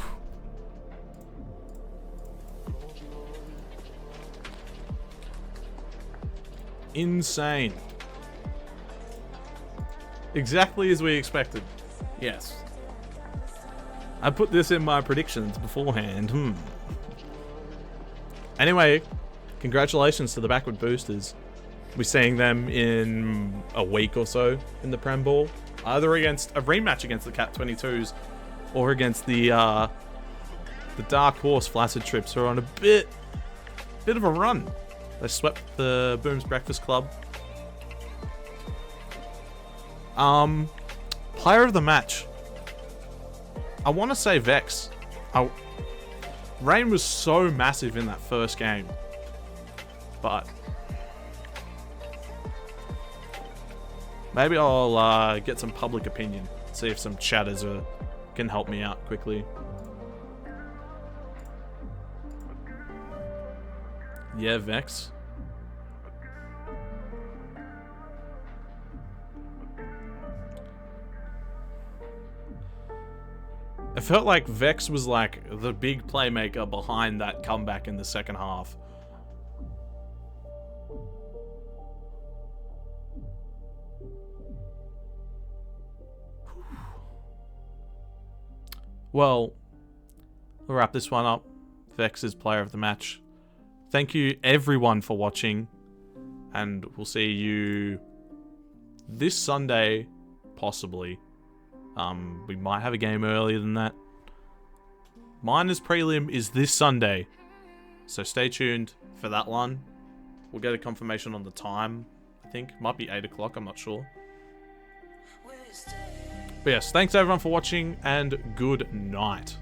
insane. Exactly as we expected. Yes. I put this in my predictions beforehand. Anyway, congratulations to the backward boosters. We're seeing them in a week or so in the Prem Ball. Either against a rematch against the Cap-22s or against the Dark Horse Flaccid Trips, who are on a bit of a run. They swept the Booms Breakfast Club. Player of the match. I want to say Vex. Rain was so massive in that first game. But maybe I'll get some public opinion. See if some chatters can help me out quickly. Yeah, Vex. It felt like Vex was like the big playmaker behind that comeback in the second half. Well, we'll wrap this one up. Vex is player of the match. Thank you everyone for watching, and we'll see you this Sunday, possibly. We might have a game earlier than that. Miners prelim is this Sunday, so stay tuned for that one. We'll get a confirmation on the time. I think might be 8 o'clock. I'm not sure. But yes, thanks everyone for watching, and good night.